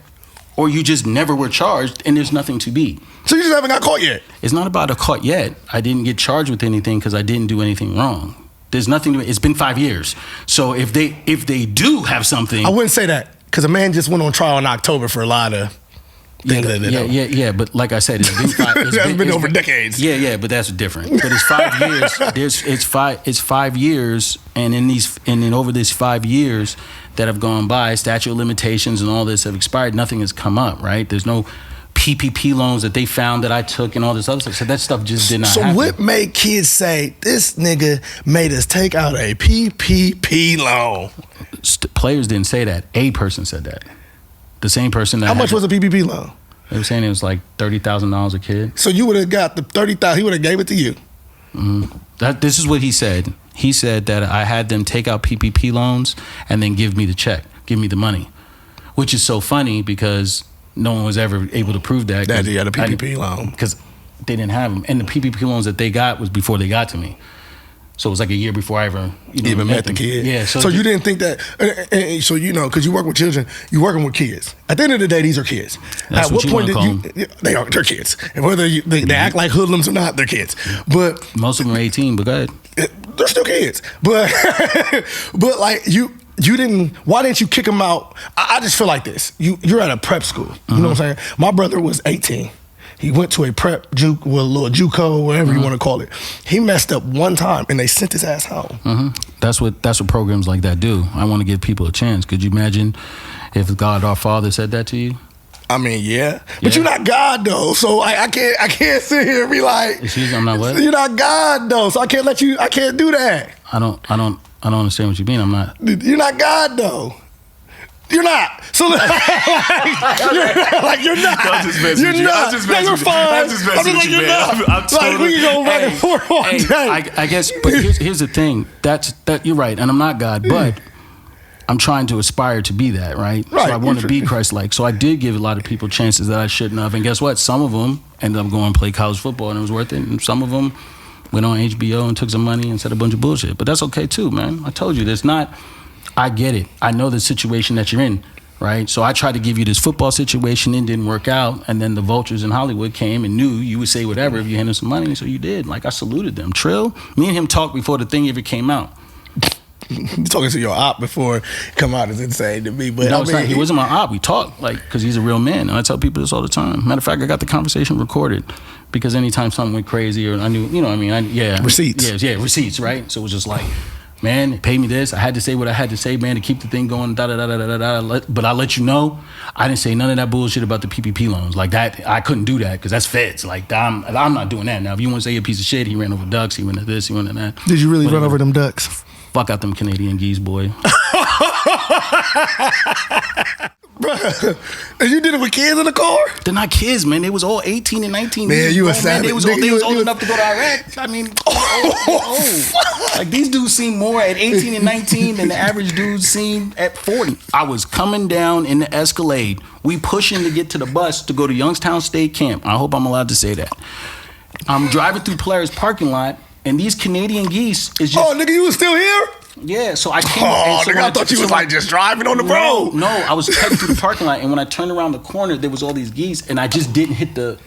Or you just never were charged and there's nothing to beat. So you just haven't got caught yet? It's not about a caught yet. I didn't get charged with anything because I didn't do anything wrong. There's nothing to it. It's been 5 years. So if they do have something. I wouldn't say that because a man just went on trial in October for a lot of things. Yeah. But like I said, it's been 5 years. It's been over decades. Yeah, but that's different. But it's 5 years. It's 5 years, and in over these 5 years that have gone by, statute of limitations and all this have expired. Nothing has come up, right? There's no PPP loans that they found that I took and all this other stuff. So that stuff just did not happen. So what made kids say, this nigga made us take out a PPP loan? Players didn't say that. A person said that. The same person that. How much was a PPP loan? They were saying it was like $30,000 a kid. So you would have got the $30,000. He would have gave it to you. Mm-hmm. This is what he said. He said that I had them take out PPP loans and then give me the check, give me the money, which is so funny because no one was ever able to prove that. That you had a PPP loan. Because they didn't have them. And the PPP loans that they got was before they got to me. So it was like a year before I ever even met the kid. Yeah. So you didn't think that, so because you work with children, you're working with kids. At the end of the day, these are kids. That's At what point call them. they're kids. And whether they act like hoodlums or not, they're kids. But most of them are 18, but go ahead. They're still kids. But like you didn't, why didn't you kick them out? I just feel like this. You're at a prep school. You know what I'm saying? My brother was 18. He went to a prep juke, well, a little JUCO, whatever you want to call it. He messed up one time, and they sent his ass home. That's what programs like that do. I want to give people a chance. Could you imagine if God our Father said that to you? I mean, yeah. But you're not God though, so I can't sit here and be like, excuse me, I'm not what? You're not God though, so I can't do that. I don't understand what you mean. I'm not. You're not God though. You're not. So you're not. You're not. You're fine. I'm just messing with you, man. I'm totally. Like, we can go back and forth all day. I guess, but here's the thing. That you're right, and I'm not God, but I'm trying to aspire to be that, right? So I want to be Christ-like. So I did give a lot of people chances that I shouldn't have, and guess what? Some of them ended up going and play college football, and it was worth it. And some of them went on HBO and took some money and said a bunch of bullshit. But that's okay too, man. I told you, there's not. I get it. I know the situation that you're in, right? So I tried to give you this football situation. It didn't work out. And then the vultures in Hollywood came and knew you would say whatever if you handed some money. So you did. Like, I saluted them. Trill, me and him talked before the thing ever came out. Talking to your op before it come out is insane to me. But no, he wasn't my op. We talked, like, because he's a real man. And I tell people this all the time. Matter of fact, I got the conversation recorded because anytime something went crazy or I knew, you know what I mean? Receipts. Yeah, receipts, right? So it was just like, man, pay me this. I had to say what I had to say, man, to keep the thing going, But I let you know, I didn't say none of that bullshit about the PPP loans. Like that, I couldn't do that because that's feds. Like, I'm not doing that. Now, if you want to say a piece of shit, he ran over ducks, he went to this, he went to that. Did you really run over them ducks? Fuck out them Canadian geese, boy. Bruh, and you did it with kids in the car? They're not kids, man. They was all 18 and 19. Man, you a savage. They was old enough to go to Iraq. I mean, old. Like, these dudes seen more at 18 and 19 than the average dude seen at 40. I was coming down in the Escalade. We pushing to get to the bus to go to Youngstown State Camp. I hope I'm allowed to say that. I'm driving through Polaris parking lot, and these Canadian geese is just... Oh, nigga, you was still here? Yeah, so I came... Nigga, I thought you was like just driving on the road. No, I was heading through the parking lot, and when I turned around the corner, there was all these geese, and I just didn't hit the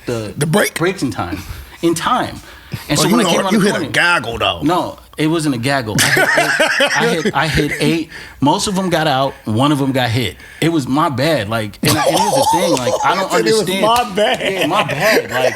brakes in time. And so when I came around the corner... You hit a gaggle, though. No, it wasn't a gaggle. I hit 8. Most of them got out. One of them got hit. It was my bad. Like, and here's the thing. Like, I don't understand. It was my bad. Yeah, my bad. Like,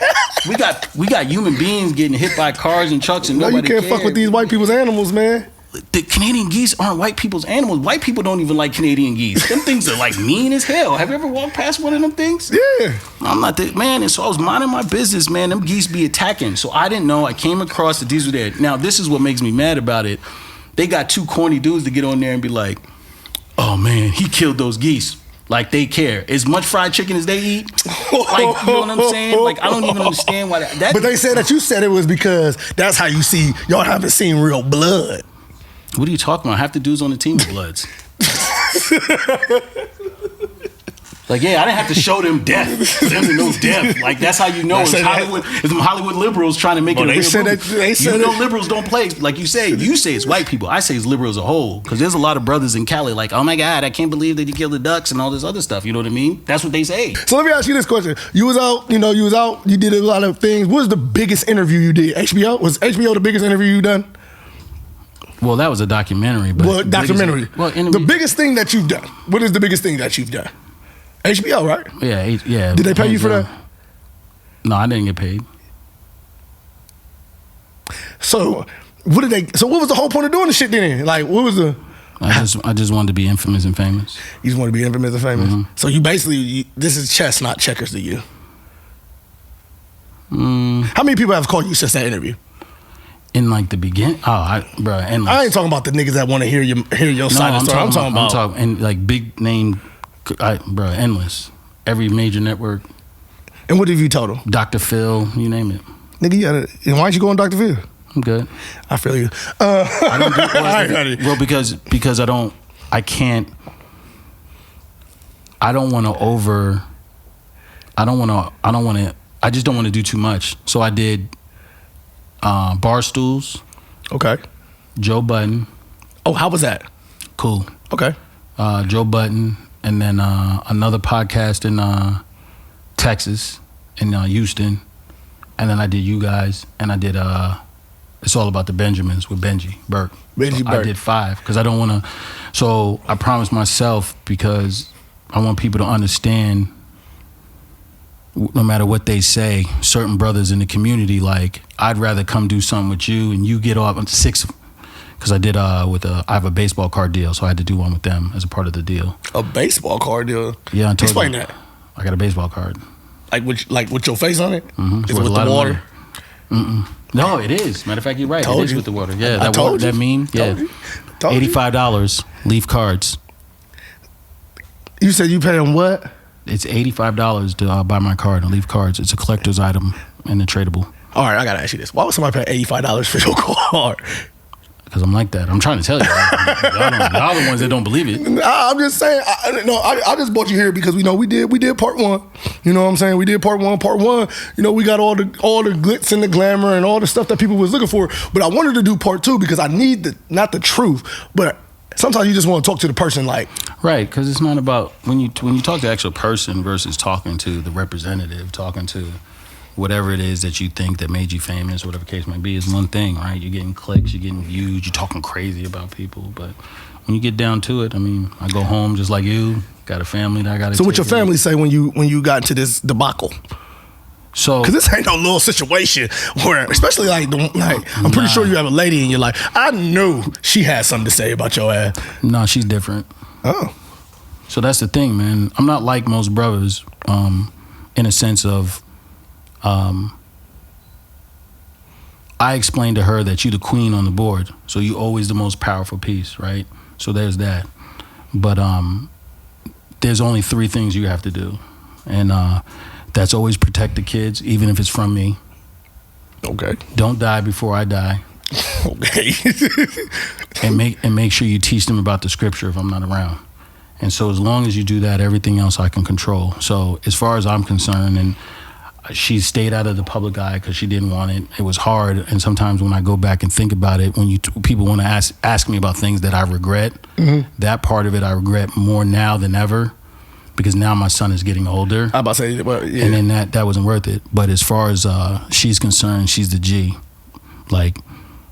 we got human beings getting hit by cars and trucks, and no, nobody you can't fuck with these white people's animals, man. The Canadian geese aren't white people's animals. White people don't even like Canadian geese. Them things are like mean as hell. Have you ever walked past one of them things? Yeah. I'm not that man. And so I was minding my business, man. Them geese be attacking. So I didn't know. I came across that these were there. Now, this is what makes me mad about it. They got two corny dudes to get on there and be like, oh man, he killed those geese. Like, they care. As much fried chicken as they eat. Like, you know what I'm saying? Like, I don't even understand why that. But they said that you said it was because that's how you see, y'all haven't seen real blood. What are you talking about? Half the dudes on the team are bloods. Like, yeah, I didn't have to show them death for them to know death. Like, that's how you know it's Hollywood. It's them Hollywood liberals trying to make it a real movie. You know liberals don't play. Like you say it's white people. I say it's liberals as a whole. Because there's a lot of brothers in Cali like, oh my God, I can't believe that you killed the ducks and all this other stuff. You know what I mean? That's what they say. So let me ask you this question. You was out, you did a lot of things. What was the biggest interview you did? HBO? Was HBO the biggest interview you done? Well, that was a documentary. But the biggest thing that you've done. What is the biggest thing that you've done? HBO, right? Yeah. Did they pay you for that? No, I didn't get paid. So what was the whole point of doing the shit then? Like, what was the? I just wanted to be infamous and famous. You just want to be infamous and famous. Mm-hmm. So you basically this is chess, not checkers to you. How many people have called you since that interview? In like the beginning, endless. I ain't talking about the niggas that want to hear your side of the story. I'm talking about and like big name, endless. Every major network. And what have you told them? Dr. Phil, you name it. Nigga, why don't you go on Dr. Phil? I'm good. I feel you. I don't do, well, because I just don't want to do too much. So I did bar stools. Okay. Joe Budden. Oh, how was that? Cool. Okay. Joe Budden, and then another podcast in Texas, in Houston, and then I did you guys, and I did It's All About the Benjamins with Benji Burke. Benji Burke. I did 5 because I don't want to. So I promised myself, because I want people to understand, no matter what they say, certain brothers in the community, like, I'd rather come do something with you and you get off on 6, because I did I have a baseball card deal, so I had to do one with them as a part of the deal. A baseball card deal? Yeah, I told Explain you. that. I got a baseball card. Like with your face on it? Mm-hmm. Is it with the water? No, it is. Matter of fact, you're right. Told it is you. with the water. Yeah, I told you. That meme. Yeah, $85. Leaf cards. You said you paid them what? It's $85 to buy my card and leave cards. It's a collector's item and a tradable. All right, I gotta ask you this: why would somebody pay $85 for your card? Because I'm like that. I'm trying to tell you. Y'all the ones that don't believe it. I'm just saying. I just brought you here because we did part 1. You know what I'm saying? We did part 1. Part 1. You know, we got all the glitz and the glamour and all the stuff that people was looking for. But I wanted to do part 2 because I need not the truth, but sometimes you just want to talk to the person, like. Right, because it's not about when you talk to the actual person versus talking to the representative, talking to whatever it is that you think that made you famous, whatever case might be, is one thing, right? You're getting clicks, you're getting views, you're talking crazy about people. But when you get down to it, I mean, I go home just like you, got a family that I got to. So what your family say when you got into this debacle? So, because this ain't no little situation where, especially I'm pretty sure you have a lady and you're like, I knew she had something to say about your ass. No, she's different. Oh. So that's the thing, man. I'm not like most brothers, in a sense of, I explained to her that you the queen on the board, so you always the most powerful piece, right? So there's that. But there's only 3 things you have to do, and that's always protect the kids, even if it's from me. Okay. Don't die before I die. Okay. and make sure you teach them about the scripture if I'm not around. And so as long as you do that, everything else I can control. So as far as I'm concerned, and she stayed out of the public eye because she didn't want it. It was hard, and sometimes when I go back and think about it, when people want to ask me about things that I regret, that part of it I regret more now than ever, because now my son is getting older. I'm about to say, well, yeah. And then that wasn't worth it. But as far as she's concerned, she's the G. Like,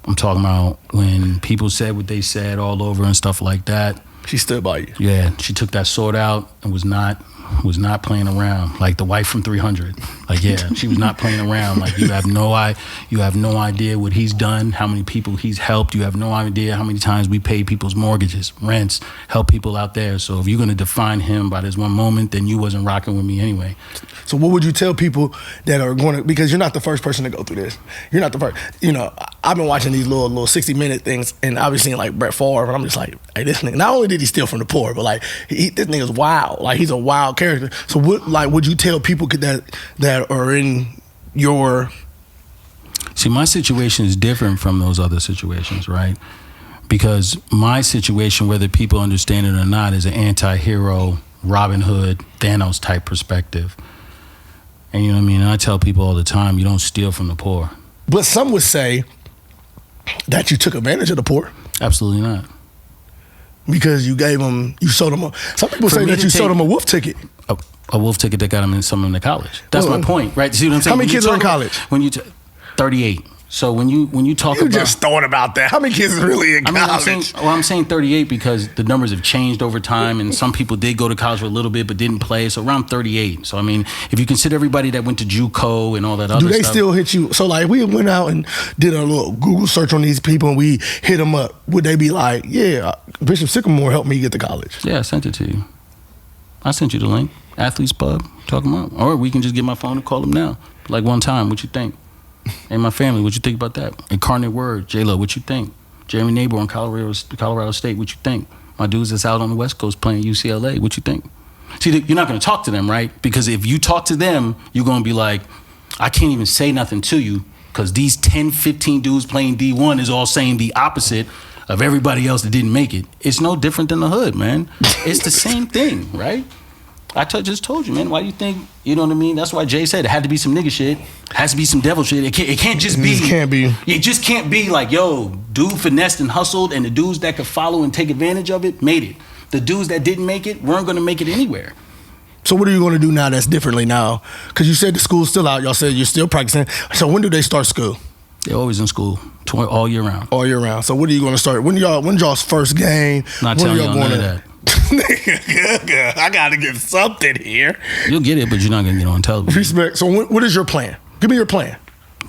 I'm talking about when people said what they said all over and stuff like that. She stood by you. Yeah, she took that sword out and was not playing around, like the wife from 300. Like, yeah, she was not playing around. Like, you have no idea what he's done, how many people he's helped. You have no idea how many times we pay people's mortgages, rents, help people out there. So if you're going to define him by this one moment, then you wasn't rocking with me anyway. So what would you tell people that are going to, because you're not the first person to go through this. You're not the first. You know, I've been watching these little 60-minute things, and I've been seeing like Brett Favre, and I'm just like, hey, this nigga, not only did he steal from the poor, but like, this nigga's wild. Like, he's a wild character. So what, like, would you tell people that are in your... See, my situation is different from those other situations, right? Because my situation, whether people understand it or not, is an anti-hero, Robin Hood, Thanos type perspective. And you know what I mean? And I tell people all the time, you don't steal from the poor. But some would say that you took advantage of the poor. Absolutely not. Because you sold them some people say that you sold them a wolf ticket. A wolf ticket that got them in some of them to college. That's my point, right? See what I'm saying? How many kids are in college? 38. So when you talk about... You just thought about that. How many kids is really in college? I'm saying 38 because the numbers have changed over time, and some people did go to college for a little bit but didn't play, so around 38. So, I mean, if you consider everybody that went to JUCO and all that other stuff... Do they still hit you? So, like, if we went out and did a little Google search on these people and we hit them up, would they be like, yeah, Bishop Sycamore helped me get to college? Yeah, I sent it to you. I sent you the link. Athletes Pub, talk them up. Or we can just get my phone and call them now. Like one time, what you think? And my family, what you think about that? Incarnate Word, J-Lo, what you think? Jeremy Neighbor in Colorado State, what you think? My dudes that's out on the West Coast playing UCLA, what you think? See, you're not going to talk to them, right? Because if you talk to them, you're going to be like, I can't even say nothing to you because these 10, 15 dudes playing D1 is all saying the opposite of everybody else that didn't make it. It's no different than the hood, man. It's the same thing, right? I just told you, man. Why do you think, you know what I mean? That's why Jay said it had to be some nigga shit. It has to be some devil shit. It can't just be. It just can't be like, yo, dude finessed and hustled, and the dudes that could follow and take advantage of it made it. The dudes that didn't make it weren't going to make it anywhere. So what are you going to do now that's differently now? Because you said the school's still out. Y'all said you're still practicing. So when do they start school? They're always in school, all year round. All year round. So what are you going to start? When's y'all's first game? Not telling y'all none of that. I got to get something here. You'll get it, but you're not going to get on television. Respect. So what is your plan? Give me your plan.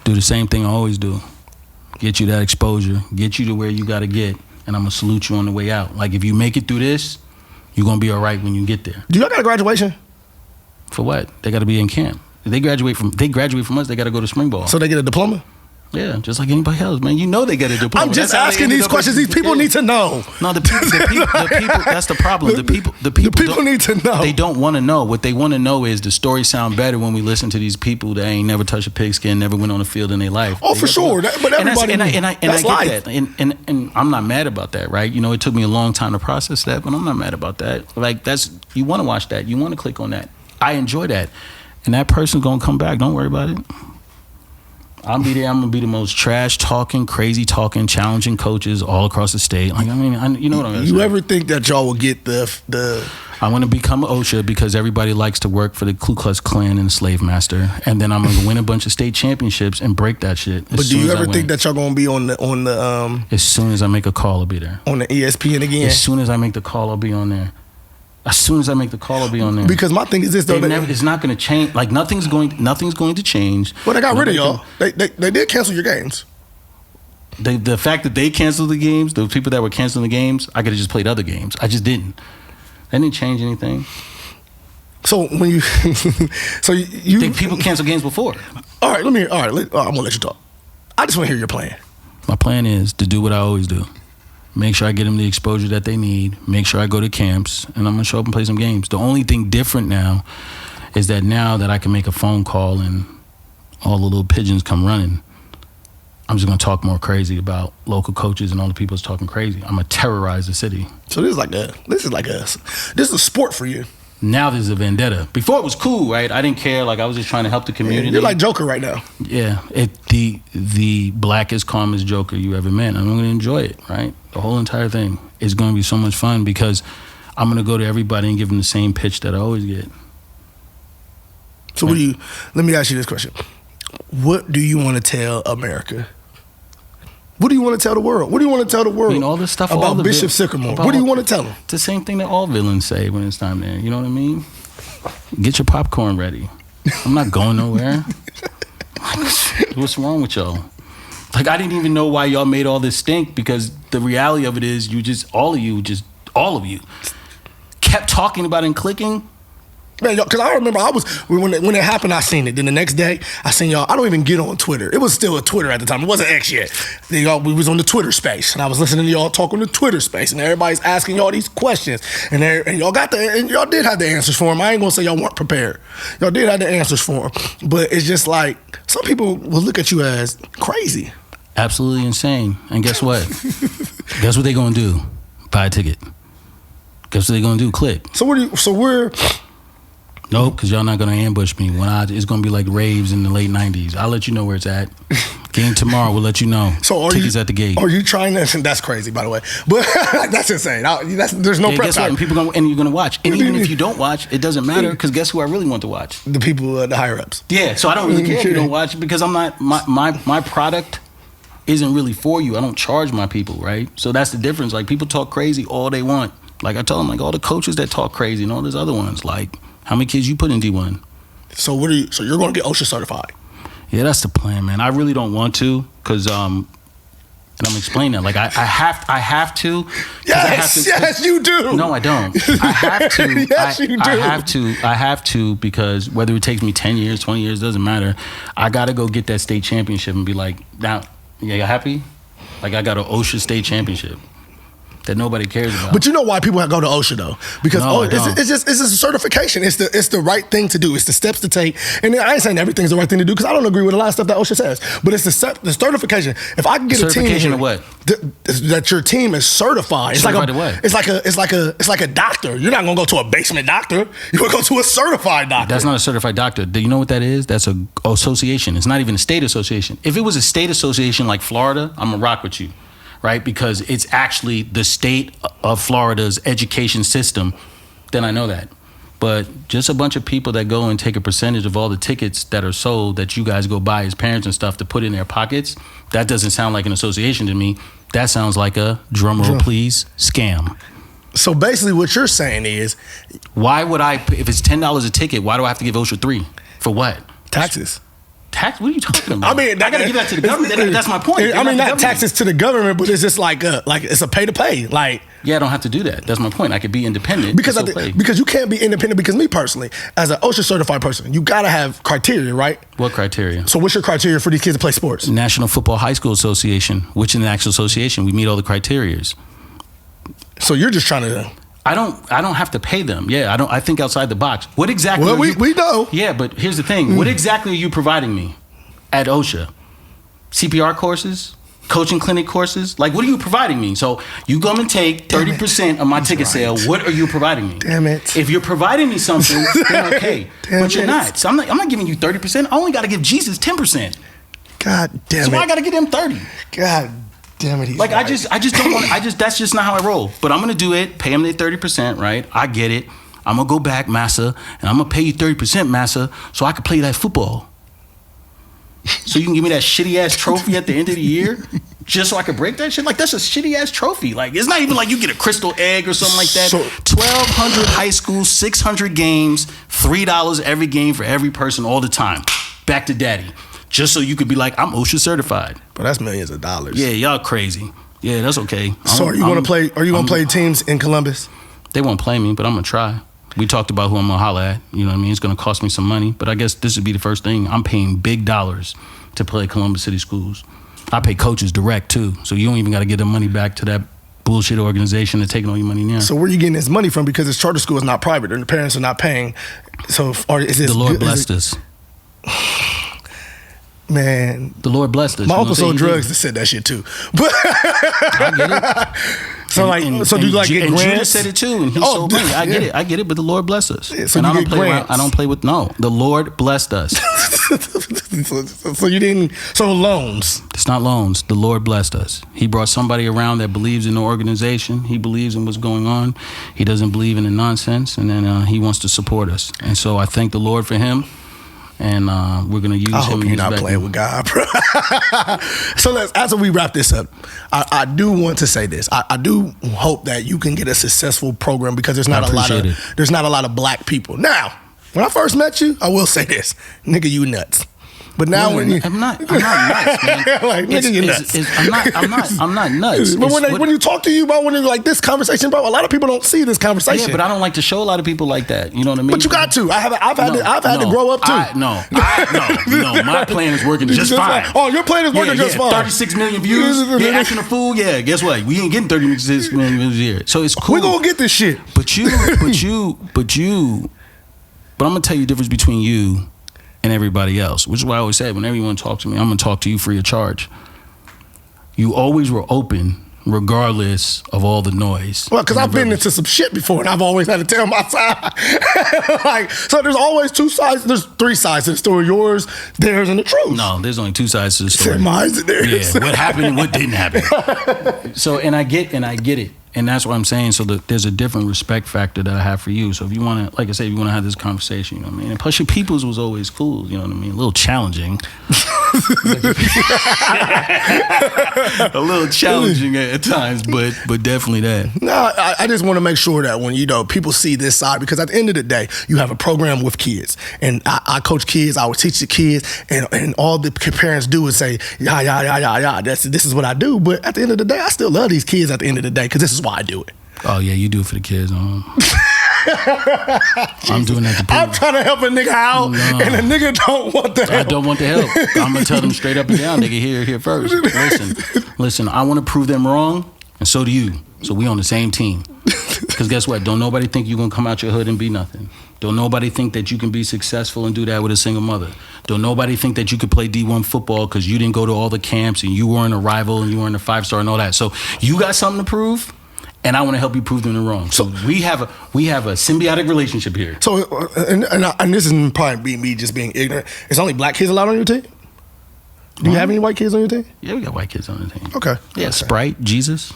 Do the same thing I always do. Get you that exposure. Get you to where you got to get. And I'm going to salute you on the way out. Like, if you make it through this, you're going to be all right when you get there. Do y'all got a graduation? For what? They got to be in camp. If they graduate from us, they got to go to spring ball. So they get a diploma? Yeah, just like anybody else, man. You know they get a diploma. I'm just asking these questions. These people need to know. No, the people. That's the problem. The people need to know. They don't want to know. What they want to know is the stories sound better when we listen to these people that ain't never touched a pigskin, never went on the field in their life. Oh, for sure. But everybody, I get life. that, and I'm not mad about that, right? You know, it took me a long time to process that, but I'm not mad about that. Like, you want to watch that, you want to click on that. I enjoy that, and that person's gonna come back. Don't worry about it. I'll be there. I'm gonna be the most trash talking, crazy talking, challenging coaches all across the state. Like, I mean, you know what I'm gonna say. You ever think that y'all will get the? I want to become an OSHA because everybody likes to work for the Ku Klux Klan and the slave master, and then I'm gonna win a bunch of state championships and break that shit. But do you ever think that y'all gonna be on the? As soon as I make a call, I'll be there. On the ESPN again. As soon as I make the call, I'll be on there. As soon as I make the call, I'll be on there. Because my thing is this, though. It's not going to change. Like, nothing's going to change. Well, they got rid of y'all. They did cancel your games. The fact that they canceled the games, the people that were canceling the games, I could have just played other games. I just didn't. That didn't change anything. So when you, you think people cancel games before. All right, I'm gonna let you talk. I just want to hear your plan. My plan is to do what I always do. Make sure I get them the exposure that they need. Make sure I go to camps, and I'm gonna show up and play some games. The only thing different now is that now that I can make a phone call and all the little pigeons come running, I'm just gonna talk more crazy about local coaches and all the people that's talking crazy. I'm gonna terrorize the city. So this is a sport for you. Now there's a vendetta. Before it was cool, right? I didn't care. Like, I was just trying to help the community. You're like Joker right now. Yeah, the blackest, calmest Joker you ever met. I'm gonna enjoy it, right? The whole entire thing is gonna be so much fun because I'm gonna go to everybody and give them the same pitch that I always get. So let me ask you this question. What do you want to tell America? What do you want to tell the world? What do you want to tell the world? I mean, all this stuff about Bishop Sycamore. What do you want to tell them? It's the same thing that all villains say when it's time there. You know what I mean? Get your popcorn ready. I'm not going nowhere. What's wrong with y'all? Like, I didn't even know why y'all made all this stink, because the reality of it is all of you kept talking about it and clicking. Man, because I remember when it happened, I seen it. Then the next day, I seen y'all. I don't even get on Twitter. It was still a Twitter at the time. It wasn't X yet. We was on the Twitter space, and I was listening to y'all talk on the Twitter space, and everybody's asking y'all these questions, and y'all y'all did have the answers for them. I ain't gonna say y'all weren't prepared. Y'all did have the answers for them, but it's just like some people will look at you as crazy, absolutely insane. And guess what? Guess what they gonna do? Buy a ticket. Guess what they gonna do? Click. Nope, because y'all not going to ambush me. It's going to be like raves in the late 90s. I'll let you know where it's at. Game tomorrow, we'll let you know. So tickets at the gate. Are you trying to... That's crazy, by the way. But that's insane. There's no prep guess time. What? And you're going to watch. And even if you don't watch, it doesn't matter, because guess who I really want to watch? The people, the higher-ups. Yeah, so I don't really care if you don't watch, because I'm not... My product isn't really for you. I don't charge my people, right? So that's the difference. Like, people talk crazy all they want. Like, I tell them, like, all the coaches that talk crazy and all those other ones, like... How many kids you put in D1? So you're going to get OSHA certified? Yeah, that's the plan, man. I really don't want to, because and I'm explaining that. Like, I have to. Yes, you do. No, I don't. I have to. Yes, you do. I have to, because whether it takes me 10 years, 20 years, doesn't matter. I got to go get that state championship and be like, now, yeah, you happy? Like, I got an OSHA state championship. that nobody cares about. But you know why people go to OSHA though? Because No, it's just a certification. It's the right thing to do. It's the steps to take. And I ain't saying everything's the right thing to do because I don't agree with a lot of stuff that OSHA says. But it's the certification. If I can get a team certification of what? That your team is certified. It's like a doctor. You're not gonna go to a basement doctor. You're gonna go to a certified doctor. That's not a certified doctor. Do you know what that is? That's a association. It's not even a state association. If it was a state association like Florida, I'm gonna rock with you, right? Because it's actually the state of Florida's education system. Then I know that. But just a bunch of people that go and take a percentage of all the tickets that are sold that you guys go buy as parents and stuff to put in their pockets, that doesn't sound like an association to me. That sounds like a, drum roll please, scam. So basically what you're saying is... Why would I, if it's $10 a ticket, why do I have to give OSHA 3? For what? Taxes. Tax? What are you talking about? I mean, I gotta give that to the government. That's my point. I mean, not taxes to the government, but it's just like it's a pay to pay. Like, yeah, I don't have to do that. That's my point. I could be independent because you can't be independent. Because me personally, as an OSHA certified person, you gotta have criteria, right? What criteria? So what's your criteria for these kids to play sports? National Football High School Association, which in the actual association we meet all the criteria. So you're just trying to. I don't have to pay them. Yeah, I think outside the box. What exactly? Well, we know. Yeah, but here's the thing. What exactly are you providing me at OSHA? CPR courses, coaching clinic courses. Like, what are you providing me? So you come and take 30% of my ticket sale. What are you providing me? Damn it! If you're providing me something, then okay. But you're not. So I'm not giving you 30%. I only got to give Jesus 10%. God damn it! So why I got to give him 30? God. Damn it, like right. I just don't want. That's just not how I roll. But I'm gonna do it. Pay him their 30%, right? I get it. I'm gonna go back, Massa, and I'm gonna pay you 30%, Massa, so I can play that football. So you can give me that shitty ass trophy at the end of the year, just so I can break that shit. Like that's a shitty ass trophy. Like it's not even like you get a crystal egg or something like that. 1,200 high school, 600 games, $3 every game for every person all the time. Back to daddy. Just so you could be like, I'm OSHA certified. But that's millions of dollars. Yeah, y'all crazy. Yeah, that's okay. So are you gonna play? Are you gonna play teams in Columbus? They won't play me, but I'm gonna try. We talked about who I'm gonna holler at. You know what I mean? It's gonna cost me some money, but I guess this would be the first thing. I'm paying big dollars to play Columbus City Schools. I pay coaches direct too, so you don't even got to get the money back to that bullshit organization that's taking all your money now. So where are you getting this money from? Because this charter school is not private, and the parents are not paying. So or is this the Lord blessed us? Man, the Lord blessed us. My uncle sold drugs that said that shit too. But I get it. So do you like get grants? And Judas said it too, and he sold money. I get it. But the Lord blessed us. Yeah, so and you I don't get play grants. I don't play with the Lord blessed us. So you didn't. So loans. It's not loans. The Lord blessed us. He brought somebody around that believes in the organization. He believes in what's going on. He doesn't believe in the nonsense, and then he wants to support us. And so I thank the Lord for him. And we're gonna use him. I hope you're not playing with God, bro. So as we wrap this up, I do want to say this. I do hope that you can get a successful program because there's not a lot of black people. Now, when I first met you, I will say this, nigga, you nuts. But now I'm not nuts, man. Like, nigga, you nuts. I'm not nuts. But when you talk to you about like this conversation, bro, a lot of people don't see this conversation. Yeah, but I don't like to show a lot of people like that. You know what I mean? But you got to. I've had to grow up too. No. My plan is working just fine. Your plan is working just fine. 36 million views. Yeah, acting a fool. Yeah, guess what? We ain't getting 36 million views a year. So it's cool. We gonna get this shit. But I'm gonna tell you the difference between you and everybody else, which is why I always said when everyone talks to me, I'm gonna talk to you free of charge. You always were open regardless of all the noise. Well, because I've been into some shit before and I've always had to tell my side. Like, so there's always two sides. There's three sides to the story: yours, theirs, and the truth. No, there's only two sides to the story. Mine's and theirs. Yeah, what happened and what didn't happen. So, and I get it. And that's what I'm saying. So there's a different respect factor that I have for you. So if you want to, like I said, if you want to have this conversation, you know what I mean? And plus your peoples was always cool, you know what I mean? A little challenging. A little challenging at times, but definitely that. No, I just want to make sure that when, people see this side, because at the end of the day, you have a program with kids. And I coach kids, I would teach the kids, and all the parents do is say, yeah, this is what I do. But at the end of the day, I still love these kids at the end of the day, because this is why I do it. Oh yeah, you do it for the kids. I'm doing that to people. I'm trying to help a nigga out, and a nigga don't want the help. I don't want the help. I'm gonna tell them straight up and down. They can hear it here first. Listen. I want to prove them wrong, and so do you. So we on the same team. Because guess what? Don't nobody think you're going to come out your hood and be nothing. Don't nobody think that you can be successful and do that with a single mother. Don't nobody think that you could play D1 football because you didn't go to all the camps and you weren't a rival and you weren't a 5-star and all that. So you got something to prove, and I want to help you prove them wrong. So we have a symbiotic relationship here. So, and this is probably me just being ignorant. It's only black kids allowed on your team? Do you have any white kids on your team? Yeah, we got white kids on the team. Okay. Yeah, okay. Sprite, Jesus.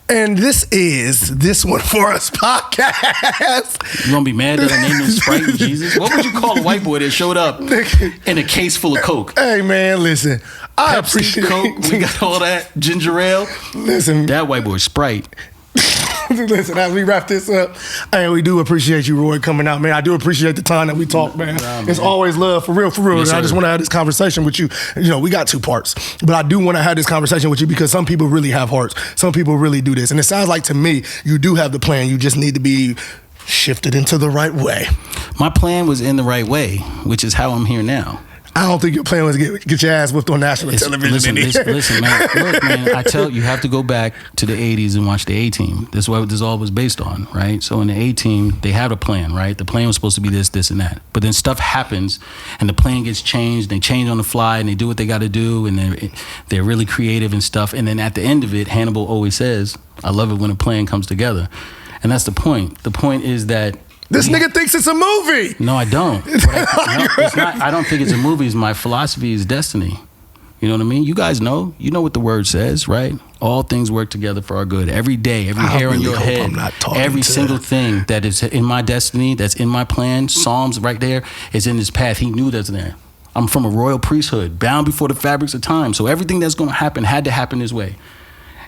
And this is This One For Us podcast. You gonna be mad that I named him Sprite and Jesus? What would you call a white boy that showed up in a case full of Coke? Hey man, listen. I Pepsi, appreciate Coke, we got all that, ginger ale. Listen. That white boy Sprite. Listen, as we wrap this up, and we do appreciate you, Roy, coming out, man. I do appreciate the time that we talk, man. Man. It's always love, for real, for real. Yes, and I just sir. want to have this conversation with you. You know, we got 2 parts, but I do want to have this conversation with you because some people really have hearts. Some people really do this. And it sounds like to me, you do have the plan. You just need to be shifted into the right way. My plan was in the right way, which is how I'm here now. I don't think your plan was to get your ass whipped on national television. Listen, man. Look, man, I tell you have to go back to the 80s and watch the A-Team. This is what this all was based on, right? So in the A-Team, they had a plan, right? The plan was supposed to be this, this, and that. But then stuff happens, and the plan gets changed. They change on the fly, and they do what they got to do, and they're really creative and stuff. And then at the end of it, Hannibal always says, I love it when a plan comes together. And that's the point. The point is that this nigga thinks it's a movie. No, I don't. It's not. I don't think it's a movie. It's my philosophy is destiny. You know what I mean? You guys know. You know what the word says, right? All things work together for our good. Every day, every hair on your head, every single thing that is in my destiny, that's in my plan, Psalms right there, is in this path. He knew that's there. I'm from a royal priesthood, bound before the fabrics of time. So everything that's going to happen had to happen this way.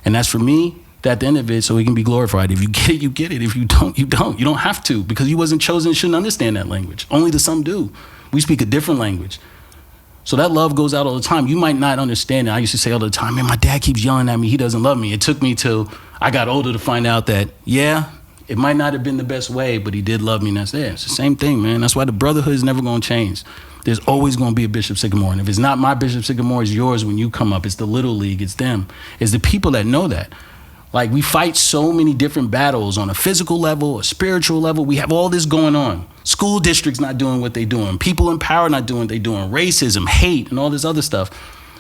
And that's for me. At the end of it, so he can be glorified. If you get it, you get it. If you don't, you don't. You don't have to, because you wasn't chosen and shouldn't understand that language. Only the some do. We speak a different language. So that love goes out all the time. You might not understand it. I used to say all the time, man, my dad keeps yelling at me. He doesn't love me. It took me till I got older to find out that, yeah, it might not have been the best way, but he did love me, and that's there. It's the same thing, man. That's why the brotherhood is never going to change. There's always going to be a Bishop Sycamore. And if it's not my Bishop Sycamore, it's yours when you come up. It's the little league. It's them. It's the people that know that. Like, we fight so many different battles on a physical level, a spiritual level. We have all this going on. School districts not doing what they're doing. People in power not doing what they're doing. Racism, hate, and all this other stuff.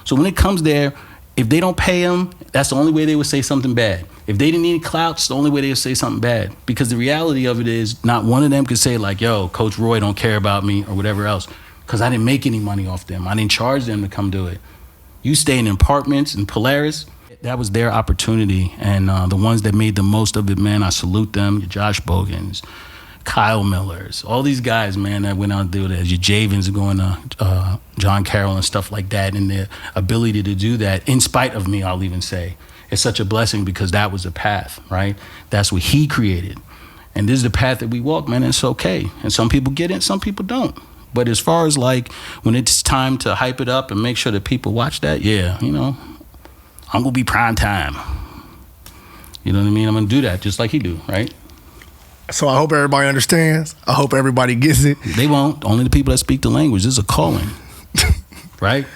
So when it comes there, if they don't pay them, that's the only way they would say something bad. If they didn't need clout, it's the only way they would say something bad. Because the reality of it is not one of them could say like, yo, Coach Roy don't care about me or whatever else. Because I didn't make any money off them. I didn't charge them to come do it. You stay in apartments in Polaris. That was their opportunity, and the ones that made the most of it, man, I salute them. Your Josh Bogans, Kyle Millers, all these guys, man, that went out and did it. Your Javens going to John Carroll and stuff like that, and their ability to do that, in spite of me, I'll even say. It's such a blessing because that was the path, right? That's what he created. And this is the path that we walk, man, and it's okay. And some people get it, some people don't. But as far as like when it's time to hype it up and make sure that people watch that, yeah, you know, I'm going to be prime time. You know what I mean? I'm going to do that just like he do, right? So I hope everybody understands. I hope everybody gets it. They won't. Only the people that speak the language. This is a calling, right?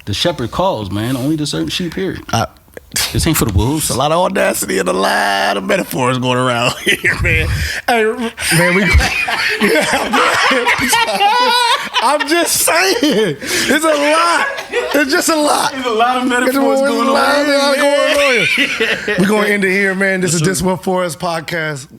The shepherd calls, man. Only the certain sheep hear it. This ain't for the wolves. A lot of audacity and a lot of metaphors going around here, man. Hey, man, I'm just saying. It's a lot. It's just a lot. There's a lot of metaphors going on. We're going to end it here, man. This is This One For Us podcast.